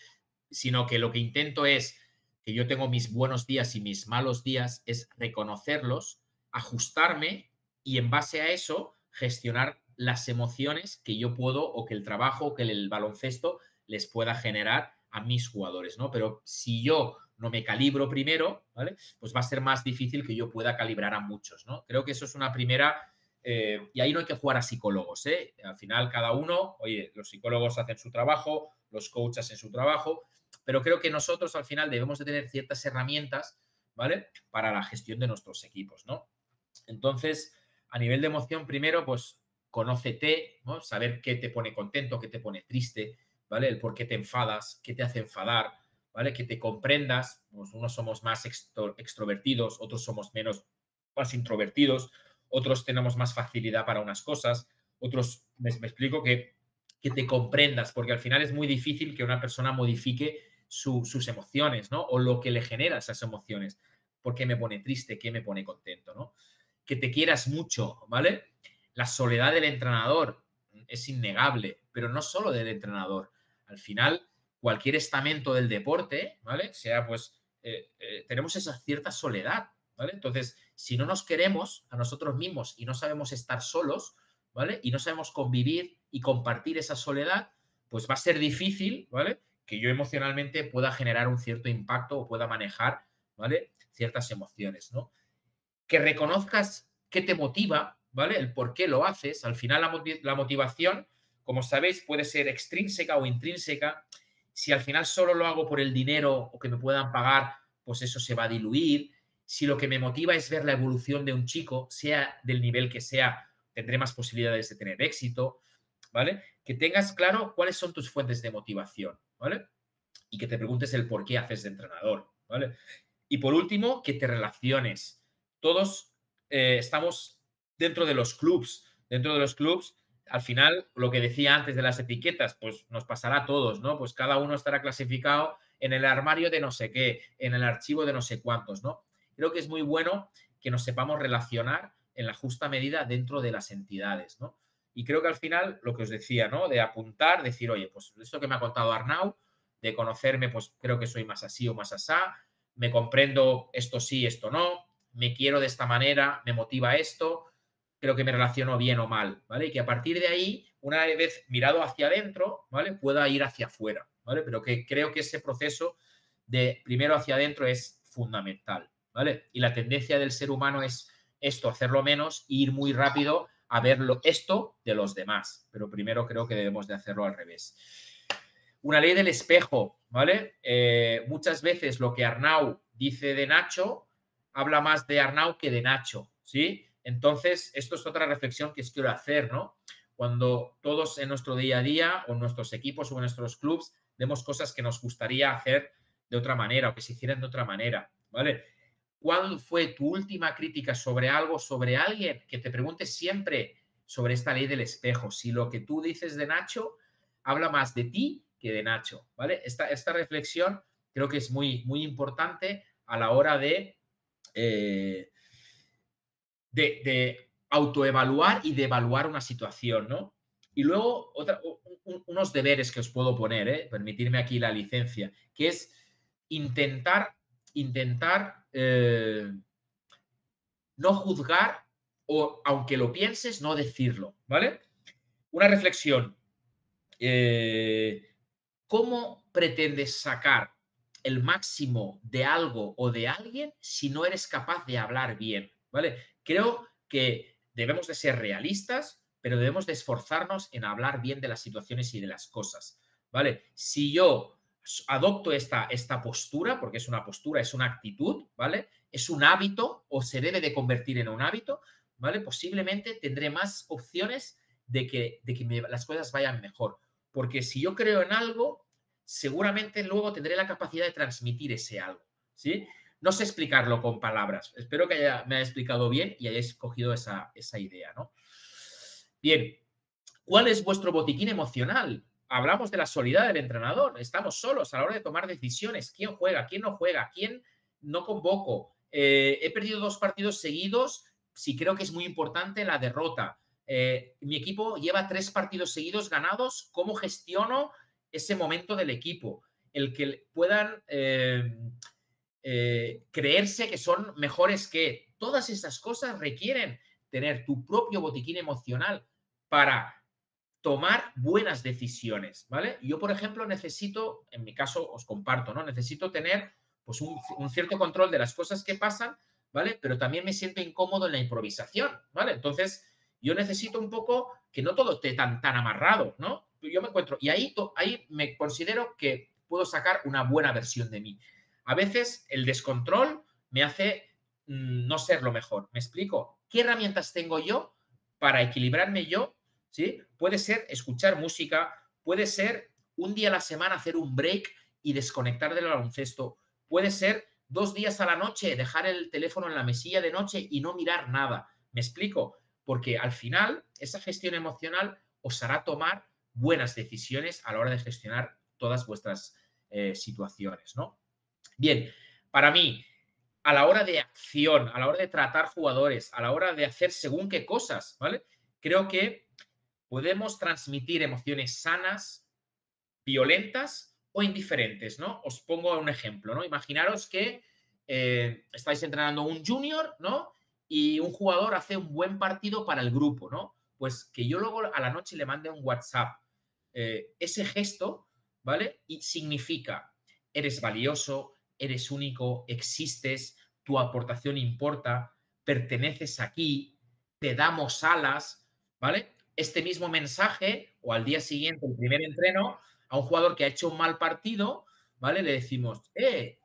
Sino que lo que intento es que yo tengo mis buenos días y mis malos días, es reconocerlos, ajustarme y en base a eso gestionar las emociones que yo puedo o que el trabajo o que el baloncesto les pueda generar a mis jugadores, ¿no? Pero si yo no me calibro primero, ¿vale? Pues va a ser más difícil que yo pueda calibrar a muchos, ¿no? Creo que eso es una primera y ahí no hay que jugar a psicólogos, ¿eh? Al final cada uno, oye, los psicólogos hacen su trabajo, los coaches hacen su trabajo, pero creo que nosotros al final debemos de tener ciertas herramientas, ¿vale? Para la gestión de nuestros equipos, ¿no? Entonces, a nivel de emoción, primero, pues conócete, ¿no? Saber qué te pone contento, qué te pone triste, ¿vale? El por qué te enfadas, qué te hace enfadar, ¿vale? Que te comprendas, pues unos somos más extrovertidos, otros somos menos, más introvertidos, otros tenemos más facilidad para unas cosas, otros, me explico, que te comprendas, porque al final es muy difícil que una persona modifique sus emociones, ¿no? O lo que le genera esas emociones. ¿Por qué me pone triste? ¿Qué me pone contento? ¿No? Que te quieras mucho, ¿vale? La soledad del entrenador es innegable, pero no solo del entrenador. Al final, cualquier estamento del deporte, ¿vale? Sea pues, tenemos esa cierta soledad, ¿vale? Entonces, si no nos queremos a nosotros mismos y no sabemos estar solos, ¿vale? Y no sabemos convivir y compartir esa soledad, pues va a ser difícil, ¿vale? Que yo emocionalmente pueda generar un cierto impacto o pueda manejar, ¿vale? Ciertas emociones, ¿no? Que reconozcas qué te motiva, ¿vale? El por qué lo haces. Al final la motivación, como sabéis, puede ser extrínseca o intrínseca. Si al final solo lo hago por el dinero o que me puedan pagar, pues eso se va a diluir. Si lo que me motiva es ver la evolución de un chico, sea del nivel que sea, tendré más posibilidades de tener éxito, ¿vale? Que tengas claro cuáles son tus fuentes de motivación, ¿vale? Y que te preguntes el por qué haces de entrenador, ¿vale? Y por último, que te relaciones. Todos estamos dentro de los clubs. Dentro de los clubs, al final, lo que decía antes de las etiquetas, pues nos pasará a todos, ¿no? Pues cada uno estará clasificado en el armario de no sé qué, en el archivo de no sé cuántos, ¿no? Creo que es muy bueno que nos sepamos relacionar en la justa medida dentro de las entidades, ¿no? Y creo que al final, lo que os decía, ¿no? De apuntar, decir, oye, pues esto que me ha contado Arnau, de conocerme, pues creo que soy más así o más asá, me comprendo esto sí, esto no, me quiero de esta manera, me motiva esto, creo que me relaciono bien o mal, ¿vale? Y que a partir de ahí, una vez mirado hacia adentro, ¿vale? Pueda ir hacia afuera, ¿vale? Pero que creo que ese proceso de primero hacia adentro es fundamental, ¿vale? Y la tendencia del ser humano es esto, hacerlo menos e ir muy rápido a ver esto de los demás. Pero primero creo que debemos de hacerlo al revés. Una ley del espejo, ¿vale? Muchas veces lo que Arnau dice de Nacho habla más de Arnau que de Nacho, ¿sí? Entonces, esto es otra reflexión que os quiero hacer, ¿no? Cuando todos en nuestro día a día o en nuestros equipos o en nuestros clubs vemos cosas que nos gustaría hacer de otra manera o que se hicieran de otra manera, ¿vale? ¿Cuál fue tu última crítica sobre algo, sobre alguien? Que te preguntes siempre sobre esta ley del espejo. Si lo que tú dices de Nacho habla más de ti que de Nacho, ¿vale? Esta reflexión creo que es muy, muy importante a la hora eh, de autoevaluar y de evaluar una situación, ¿no? Y luego unos deberes que os puedo poner, permitirme aquí la licencia, que es intentar no juzgar o, aunque lo pienses, no decirlo, ¿vale? Una reflexión. Eh, ¿Cómo pretendes sacar el máximo de algo o de alguien si no eres capaz de hablar bien? ¿Vale? Creo que debemos de ser realistas, pero debemos de esforzarnos en hablar bien de las situaciones y de las cosas. ¿Vale? Si yo adopto esta postura, porque es una postura, es una actitud, ¿vale? Es un hábito o se debe de convertir en un hábito, ¿vale? Posiblemente tendré más opciones de que las cosas vayan mejor. Porque si yo creo en algo, seguramente luego tendré la capacidad de transmitir ese algo, ¿sí? No sé explicarlo con palabras. Espero que me haya explicado bien y hayáis cogido esa idea, ¿no? Bien, ¿cuál es vuestro botiquín emocional? Hablamos de la soledad del entrenador. Estamos solos a la hora de tomar decisiones. ¿Quién juega? ¿Quién no juega? ¿Quién no convoco? He perdido 2 partidos seguidos. Sí, creo que es muy importante la derrota. Mi equipo lleva 3 partidos seguidos ganados. ¿Cómo gestiono ese momento del equipo? El que puedan creerse que son mejores que. Todas esas cosas requieren tener tu propio botiquín emocional para tomar buenas decisiones, ¿vale? Yo, por ejemplo, necesito, en mi caso os comparto, ¿no? Necesito tener pues un cierto control de las cosas que pasan, ¿vale? Pero también me siento incómodo en la improvisación, ¿vale? Entonces, yo necesito un poco que no todo esté tan amarrado, ¿no? Yo me encuentro, y ahí me considero que puedo sacar una buena versión de mí. A veces el descontrol me hace no ser lo mejor. ¿Me explico? ¿Qué herramientas tengo yo para equilibrarme yo? ¿Sí? Puede ser escuchar música, puede ser un día a la semana hacer un break y desconectar del baloncesto, puede ser 2 días a la noche dejar el teléfono en la mesilla de noche y no mirar nada. ¿Me explico? Porque al final esa gestión emocional os hará tomar buenas decisiones a la hora de gestionar todas vuestras situaciones, ¿no? Bien, para mí, a la hora de acción, a la hora de tratar jugadores, a la hora de hacer según qué cosas, ¿vale? Creo que podemos transmitir emociones sanas, violentas o indiferentes, ¿no? Os pongo un ejemplo, ¿no? Imaginaros que estáis entrenando un junior, ¿no? Y un jugador hace un buen partido para el grupo, ¿no? Pues que yo luego a la noche le mande un WhatsApp. Ese gesto, ¿vale? Y significa, eres valioso, eres único, existes, tu aportación importa, perteneces aquí, te damos alas, ¿vale? Este mismo mensaje o al día siguiente, el primer entreno, a un jugador que ha hecho un mal partido, ¿vale? Le decimos,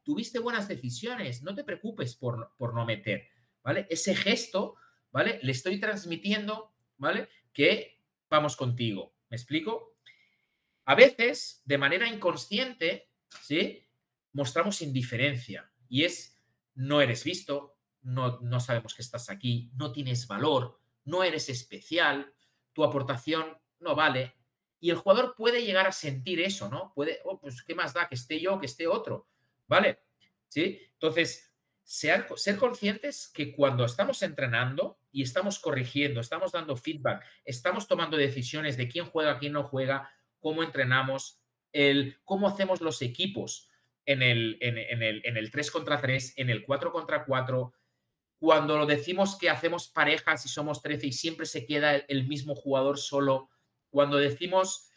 tuviste buenas decisiones, no te preocupes por no meter, ¿vale? Ese gesto, ¿vale? Le estoy transmitiendo, ¿vale? Que vamos contigo. ¿Me explico? A veces, de manera inconsciente, ¿sí? Mostramos indiferencia y es, no eres visto, no sabemos que estás aquí, no tienes valor, no eres especial, tu aportación no vale. Y el jugador puede llegar a sentir eso, ¿no? Puede, oh, pues, ¿qué más da? Que esté yo, que esté otro, ¿vale? ¿Sí? Entonces, ser conscientes que cuando estamos entrenando y estamos corrigiendo, estamos dando feedback, estamos tomando decisiones de quién juega, quién no juega, cómo entrenamos, cómo hacemos los equipos en el 3 contra 3, en el 4 contra 4, cuando lo decimos que hacemos parejas y somos 13 y siempre se queda el mismo jugador solo, cuando decimos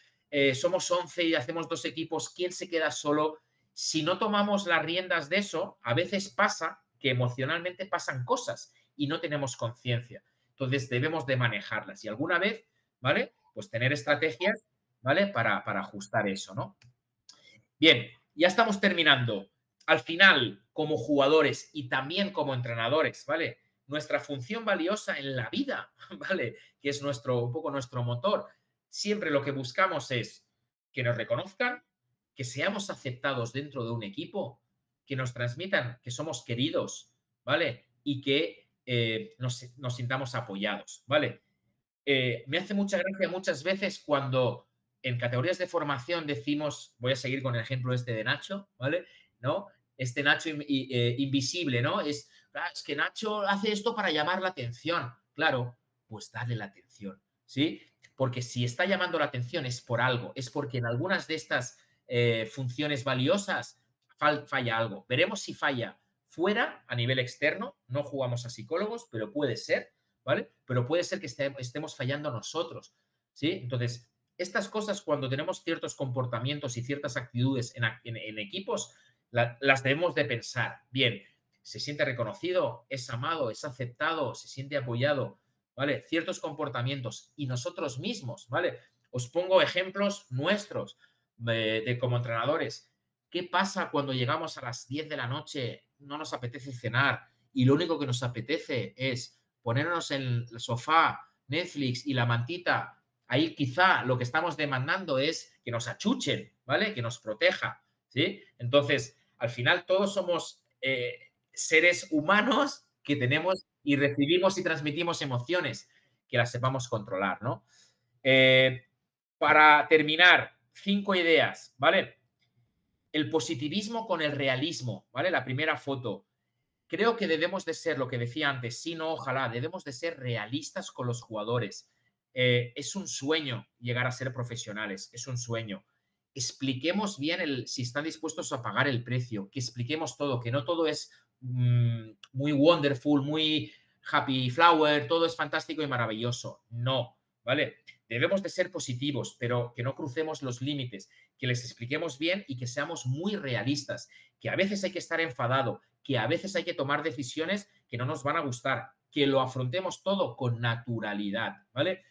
somos 11 y hacemos 2 equipos, ¿quién se queda solo? Si no tomamos las riendas de eso, a veces pasa que emocionalmente pasan cosas y no tenemos conciencia. Entonces debemos de manejarlas y alguna vez, ¿vale? Pues tener estrategias, ¿vale? Para ajustar eso, ¿no? Bien, ya estamos terminando. Al final, como jugadores y también como entrenadores, ¿vale? Nuestra función valiosa en la vida, ¿vale? Que es un poco nuestro motor. Siempre lo que buscamos es que nos reconozcan, que seamos aceptados dentro de un equipo, que nos transmitan que somos queridos, ¿vale? Y que nos sintamos apoyados, ¿vale? Me hace mucha gracia muchas veces cuando en categorías de formación decimos, voy a seguir con el ejemplo este de Nacho, ¿vale? ¿No? Este Nacho invisible, ¿no? Es que Nacho hace esto para llamar la atención. Claro, pues dale la atención, ¿sí? Porque si está llamando la atención es por algo, es porque en algunas de estas funciones valiosas falla algo. Veremos si falla fuera, a nivel externo, no jugamos a psicólogos, pero puede ser, ¿vale? Pero puede ser que estemos fallando nosotros, ¿sí? Entonces, estas cosas cuando tenemos ciertos comportamientos y ciertas actitudes en equipos, las debemos de pensar. Bien, se siente reconocido, es amado, es aceptado, se siente apoyado, ¿vale? Ciertos comportamientos y nosotros mismos, ¿vale? Os pongo ejemplos nuestros de como entrenadores. ¿Qué pasa cuando llegamos a las 10 de la noche, no nos apetece cenar y lo único que nos apetece es ponernos en el sofá, Netflix y la mantita? Ahí quizá lo que estamos demandando es que nos achuchen, ¿vale? Que nos proteja, ¿sí? Entonces, al final todos somos seres humanos que tenemos y recibimos y transmitimos emociones, que las sepamos controlar, ¿no? Eh, para terminar, 5 ideas, ¿vale? El positivismo con el realismo, ¿vale? La primera foto. Creo que debemos de ser, lo que decía antes, sí, no, ojalá, debemos de ser realistas con los jugadores. Es un sueño llegar a ser profesionales, es un sueño. Expliquemos bien si están dispuestos a pagar el precio, que expliquemos todo, que no todo es muy wonderful, muy happy flower, todo es fantástico y maravilloso. No, ¿vale? Debemos de ser positivos, pero que no crucemos los límites, que les expliquemos bien y que seamos muy realistas, que a veces hay que estar enfadado, que a veces hay que tomar decisiones que no nos van a gustar, que lo afrontemos todo con naturalidad, ¿vale?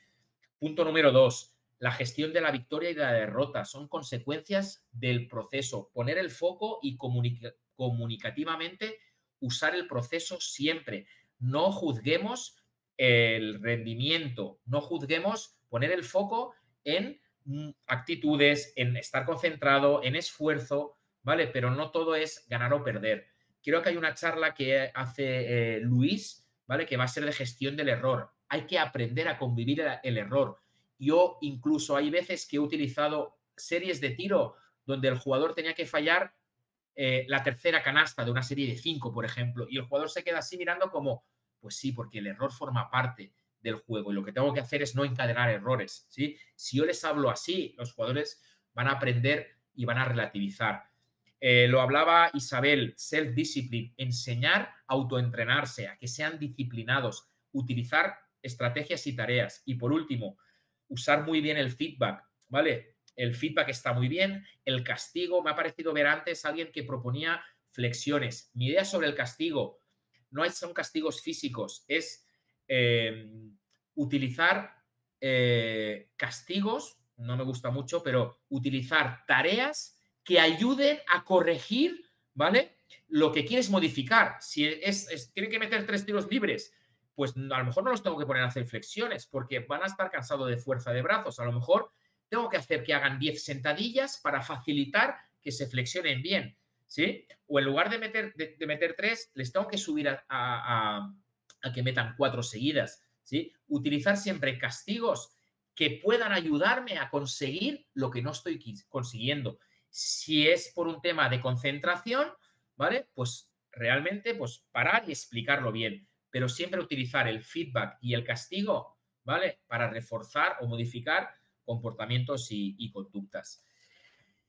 Punto número 2, la gestión de la victoria y de la derrota son consecuencias del proceso. Poner el foco y comunicativamente usar el proceso siempre. No juzguemos el rendimiento, no juzguemos poner el foco en actitudes, en estar concentrado, en esfuerzo, ¿vale? Pero no todo es ganar o perder. Creo que hay una charla que hace Luis, ¿vale? Que va a ser de gestión del error. Hay que aprender a convivir el error. Yo incluso hay veces que he utilizado series de tiro donde el jugador tenía que fallar la tercera canasta de una serie de 5, por ejemplo, y el jugador se queda así mirando como, pues sí, porque el error forma parte del juego y lo que tengo que hacer es no encadenar errores, ¿sí? Si yo les hablo así, los jugadores van a aprender y van a relativizar. Lo hablaba Isabel, self-discipline, enseñar a autoentrenarse, a que sean disciplinados, utilizar estrategias y tareas. Y por último, usar muy bien el feedback, ¿vale? El feedback está muy bien. El castigo, me ha parecido ver antes a alguien que proponía flexiones. Mi idea sobre el castigo no son castigos físicos, es utilizar castigos, no me gusta mucho, pero utilizar tareas que ayuden a corregir, ¿vale? Lo que quieres modificar. Si tienen que meter 3 tiros libres, pues a lo mejor no los tengo que poner a hacer flexiones porque van a estar cansados de fuerza de brazos. A lo mejor tengo que hacer que hagan 10 sentadillas para facilitar que se flexionen bien, ¿sí? O en lugar de meter 3, les tengo que subir a que metan 4 seguidas, ¿sí? Utilizar siempre castigos que puedan ayudarme a conseguir lo que no estoy consiguiendo. Si es por un tema de concentración, ¿vale? Pues realmente, pues parar y explicarlo bien, pero siempre utilizar el feedback y el castigo, ¿vale? Para reforzar o modificar comportamientos y conductas.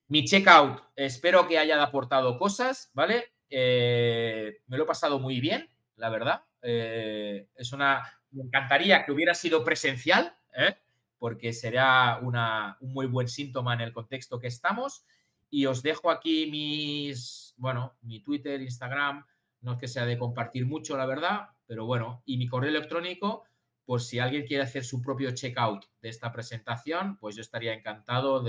Mi checkout, espero que haya aportado cosas, ¿vale? Me lo he pasado muy bien, la verdad. Me encantaría que hubiera sido presencial, ¿eh? Porque será un muy buen síntoma en el contexto que estamos. Y os dejo aquí mi Twitter, Instagram, no es que sea de compartir mucho, la verdad, pero bueno, y mi correo electrónico, por si alguien quiere hacer su propio checkout de esta presentación, pues yo estaría encantado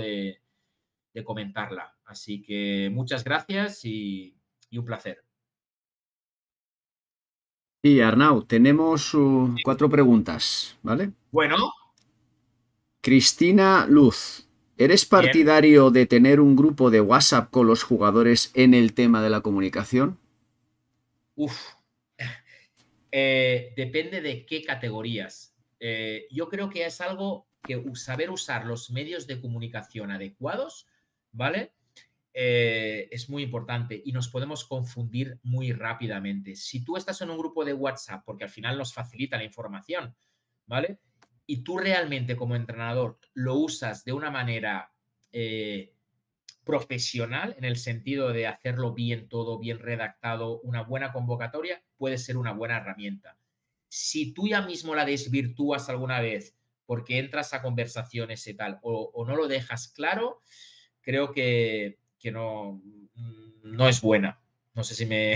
de comentarla. Así que muchas gracias y un placer. Y Arnau, tenemos 4 preguntas, ¿vale? Bueno, Cristina Luz, ¿eres bien. partidario de tener un grupo de WhatsApp con los jugadores en el tema de la comunicación? Uf. Depende de qué categorías. Yo creo que es algo que saber usar los medios de comunicación adecuados, ¿vale? Es muy importante y nos podemos confundir muy rápidamente. Si tú estás en un grupo de WhatsApp, porque al final nos facilita la información, ¿vale? Y tú realmente como entrenador lo usas de una manera profesional, en el sentido de hacerlo bien todo, bien redactado, una buena convocatoria, puede ser una buena herramienta. Si tú ya mismo la desvirtúas alguna vez porque entras a conversaciones y tal, o no lo dejas claro, creo que no, no es buena. No sé si me...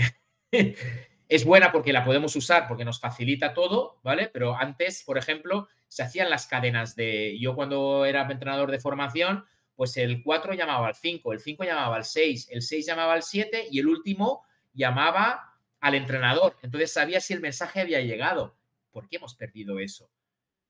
Es buena porque la podemos usar, porque nos facilita todo, ¿vale? Pero antes, por ejemplo, se hacían las cadenas de... Yo cuando era entrenador de formación, pues el 4 llamaba al 5, el 5 llamaba al 6, el 6 llamaba al 7 y el último llamaba al entrenador. Entonces sabía si el mensaje había llegado. ¿Por qué hemos perdido eso?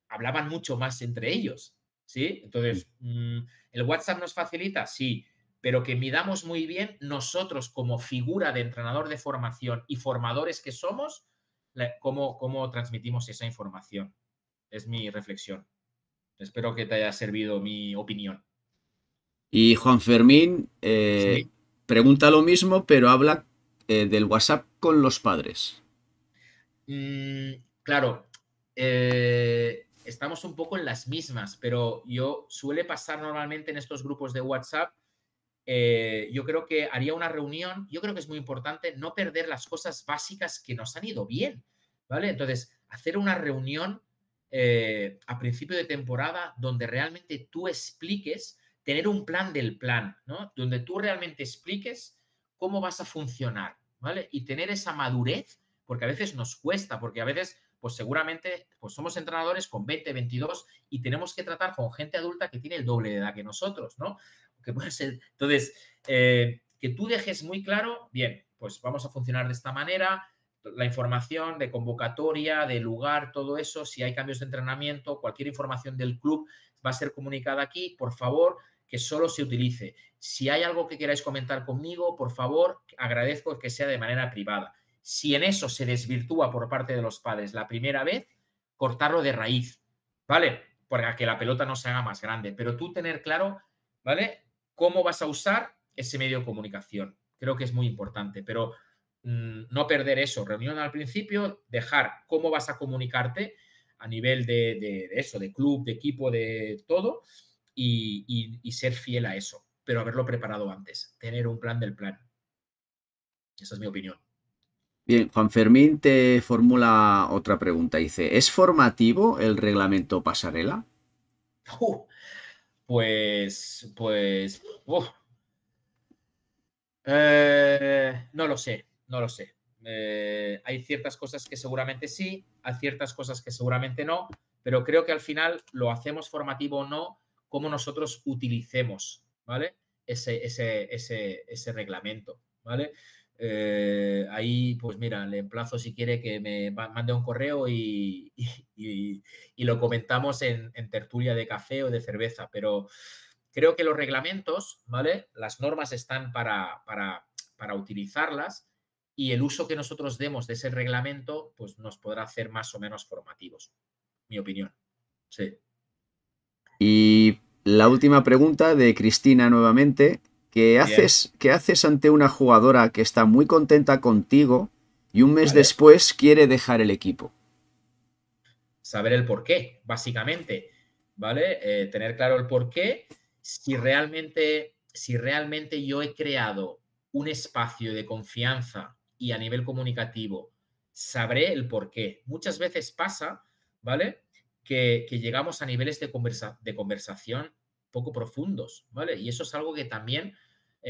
Hablaban mucho más entre ellos, ¿sí? Entonces, ¿el WhatsApp nos facilita? Sí, pero que midamos muy bien nosotros como figura de entrenador de formación y formadores que somos, cómo transmitimos esa información. Es mi reflexión. Espero que te haya servido mi opinión. Y Juan Fermín Sí. pregunta lo mismo, pero habla del WhatsApp con los padres. Claro, estamos un poco en las mismas, pero yo suele pasar normalmente en estos grupos de WhatsApp. Yo creo que haría una reunión. Yo creo que es muy importante no perder las cosas básicas que nos han ido bien, ¿vale? Entonces, hacer una reunión a principio de temporada donde realmente tú expliques, tener un plan del plan, ¿no? Donde tú realmente expliques cómo vas a funcionar, ¿vale? Y tener esa madurez, porque a veces nos cuesta, porque a veces, pues seguramente, pues somos entrenadores con 20, 22 y tenemos que tratar con gente adulta que tiene el doble de edad que nosotros, ¿no? Que puede ser. Entonces, que tú dejes muy claro, bien, pues vamos a funcionar de esta manera, la información de convocatoria, de lugar, todo eso, si hay cambios de entrenamiento, cualquier información del club va a ser comunicada aquí, por favor, que solo se utilice. Si hay algo que queráis comentar conmigo, por favor, agradezco que sea de manera privada. Si en eso se desvirtúa por parte de los padres la primera vez, cortarlo de raíz, ¿vale? Para que la pelota no se haga más grande. Pero tú tener claro, ¿vale? Cómo vas a usar ese medio de comunicación. Creo que es muy importante, pero no perder eso. Reunión al principio, dejar cómo vas a comunicarte a nivel de eso, de club, de equipo, de todo, y ser fiel a eso, pero haberlo preparado antes, tener un plan del plan. Esa es mi opinión. Bien, Juan Fermín te formula otra pregunta. Dice, ¿es formativo el reglamento pasarela? Uh, pues, no lo sé, no lo sé. Hay ciertas cosas que seguramente sí, hay ciertas cosas que seguramente no, pero creo que al final lo hacemos formativo o no, como nosotros utilicemos, ¿vale? Ese reglamento, ¿vale? Ahí, pues mira, le emplazo si quiere que me mande un correo y lo comentamos en tertulia de café o de cerveza, pero creo que los reglamentos, ¿vale? Las normas están para utilizarlas y el uso que nosotros demos de ese reglamento, pues nos podrá hacer más o menos formativos. Mi opinión. Sí. Y la última pregunta de Cristina nuevamente. ¿Qué Bien. haces, qué haces ante una jugadora que está muy contenta contigo y un mes ¿Vale? después quiere dejar el equipo? Saber el por qué, básicamente. ¿Vale? Tener claro el por qué. Si realmente yo he creado un espacio de confianza y a nivel comunicativo, sabré el por qué. Muchas veces pasa, ¿vale? Que llegamos a niveles de conversación poco profundos, ¿vale? Y eso es algo que también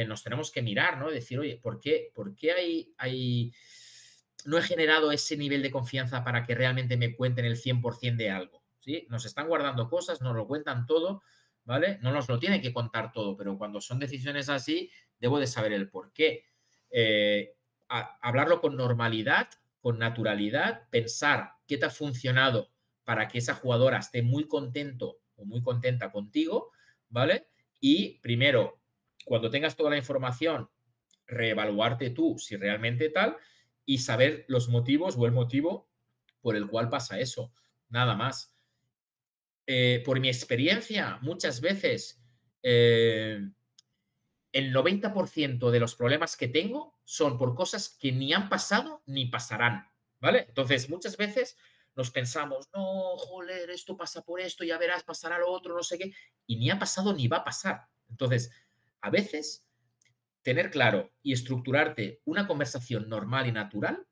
nos tenemos que mirar, ¿no? Decir, oye, ¿por qué no he generado ese nivel de confianza para que realmente me cuenten el 100% de algo? ¿Sí? Nos están guardando cosas, nos lo cuentan todo, ¿vale? No nos lo tiene que contar todo, pero cuando son decisiones así, debo de saber el por qué. Hablarlo con normalidad, con naturalidad, pensar qué te ha funcionado para que esa jugadora esté muy contento o muy contenta contigo, ¿vale? Y primero, cuando tengas toda la información, reevaluarte tú si realmente tal y saber los motivos o el motivo por el cual pasa eso. Nada más. Por mi experiencia, muchas veces el 90% de los problemas que tengo son por cosas que ni han pasado ni pasarán, ¿vale? Entonces, muchas veces nos pensamos, no, joder, esto pasa por esto, ya verás, pasará lo otro, no sé qué, y ni ha pasado ni va a pasar. Entonces, a veces, tener claro y estructurarte una conversación normal y natural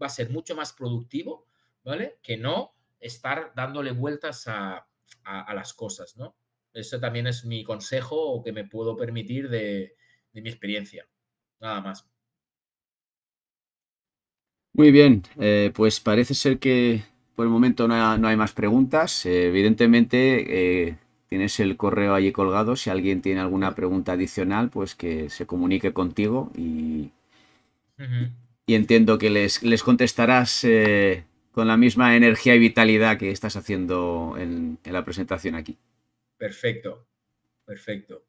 va a ser mucho más productivo, ¿vale? Que no estar dándole vueltas a las cosas, ¿no? Eso también es mi consejo o que me puedo permitir de mi experiencia. Nada más. Muy bien, pues parece ser que por el momento no hay más preguntas. Evidentemente, tienes el correo allí colgado. Si alguien tiene alguna pregunta adicional, pues que se comunique contigo Ujú. y entiendo que les contestarás con la misma energía y vitalidad que estás haciendo en la presentación aquí. Perfecto, perfecto.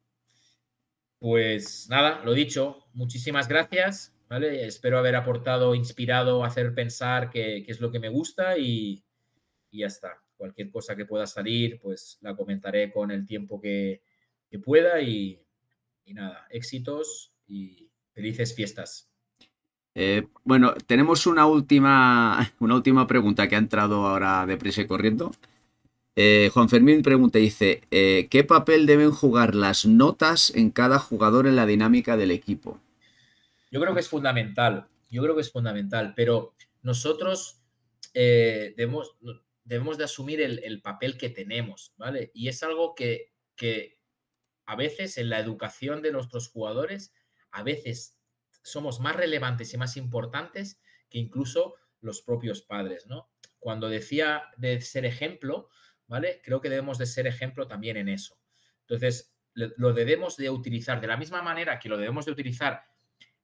Pues nada, lo dicho, muchísimas gracias, ¿vale? Espero haber aportado, inspirado, hacer pensar qué es lo que me gusta y ya está. Cualquier cosa que pueda salir, pues la comentaré con el tiempo que pueda y nada, éxitos y felices fiestas. Bueno, tenemos una última pregunta que ha entrado ahora deprisa y corriendo. Juan Fermín pregunta, dice, ¿qué papel deben jugar las notas en cada jugador en la dinámica del equipo? Yo creo que es fundamental, yo creo que es fundamental, pero nosotros debemos de asumir el papel que tenemos, ¿vale? Y es algo que a veces en la educación de nuestros jugadores, a veces somos más relevantes y más importantes que incluso los propios padres, ¿no? Cuando decía de ser ejemplo, ¿vale? Creo que debemos de ser ejemplo también en eso. Entonces, lo debemos de utilizar de la misma manera que lo debemos de utilizar,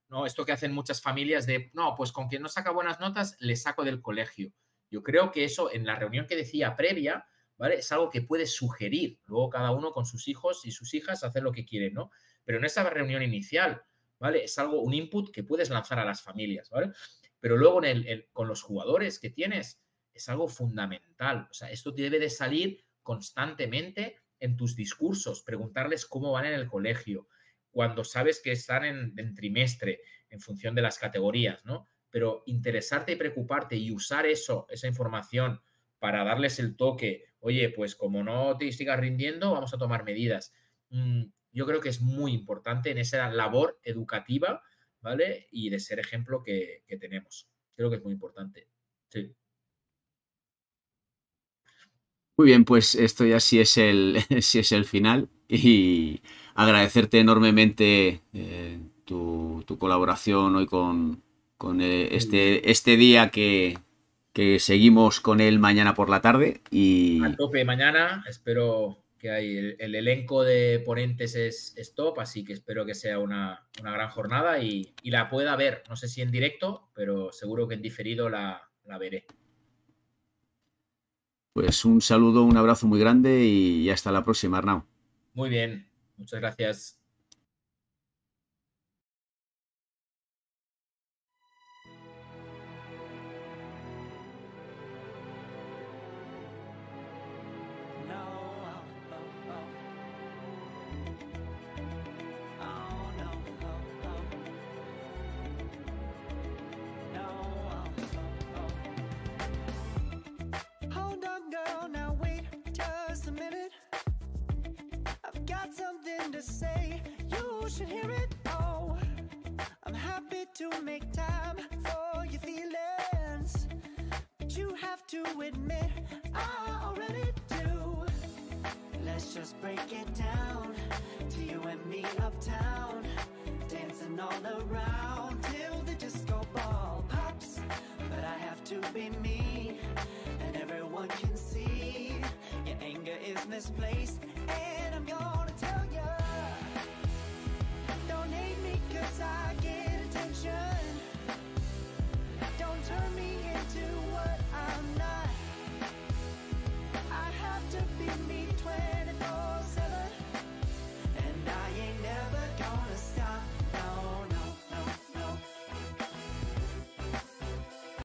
¿no? Esto que hacen muchas familias de, no, pues con quien no saca buenas notas, le saco del colegio. Yo creo que eso en la reunión que decía previa, ¿vale? Es algo que puede sugerir. Luego cada uno con sus hijos y sus hijas hace lo que quieren, ¿no? Pero en esa reunión inicial, ¿vale? Es algo, un input que puedes lanzar a las familias, ¿vale? Pero luego con los jugadores que tienes, es algo fundamental. O sea, esto debe de salir constantemente en tus discursos, preguntarles cómo van en el colegio, cuando sabes que están en trimestre, en función de las categorías, ¿no? Pero interesarte y preocuparte y usar eso, esa información para darles el toque, oye, pues como no te sigas rindiendo, vamos a tomar medidas. Yo creo que es muy importante en esa labor educativa, ¿vale? Y de ser ejemplo que tenemos. Creo que es muy importante. Sí. Muy bien, pues esto ya sí es sí es el final y agradecerte enormemente tu colaboración hoy con Muy bien. este día que seguimos con él mañana por la tarde A y tope mañana, espero que hay el elenco de ponentes es top, así que espero que sea una gran jornada y la pueda ver, no sé si en directo, pero seguro que en diferido la veré. pues un saludo, un abrazo muy grande y hasta la próxima, Arnau. Muy bien, muchas gracias. Hold on, girl, now wait just a minute. I've got something to say, you should hear it. Oh, I'm happy to make time for your feelings, but you have to admit I already do. Let's just break it down to you and me uptown, dancing all around till the disco ball pops. But I have to be me, and everyone can see your anger is misplaced, and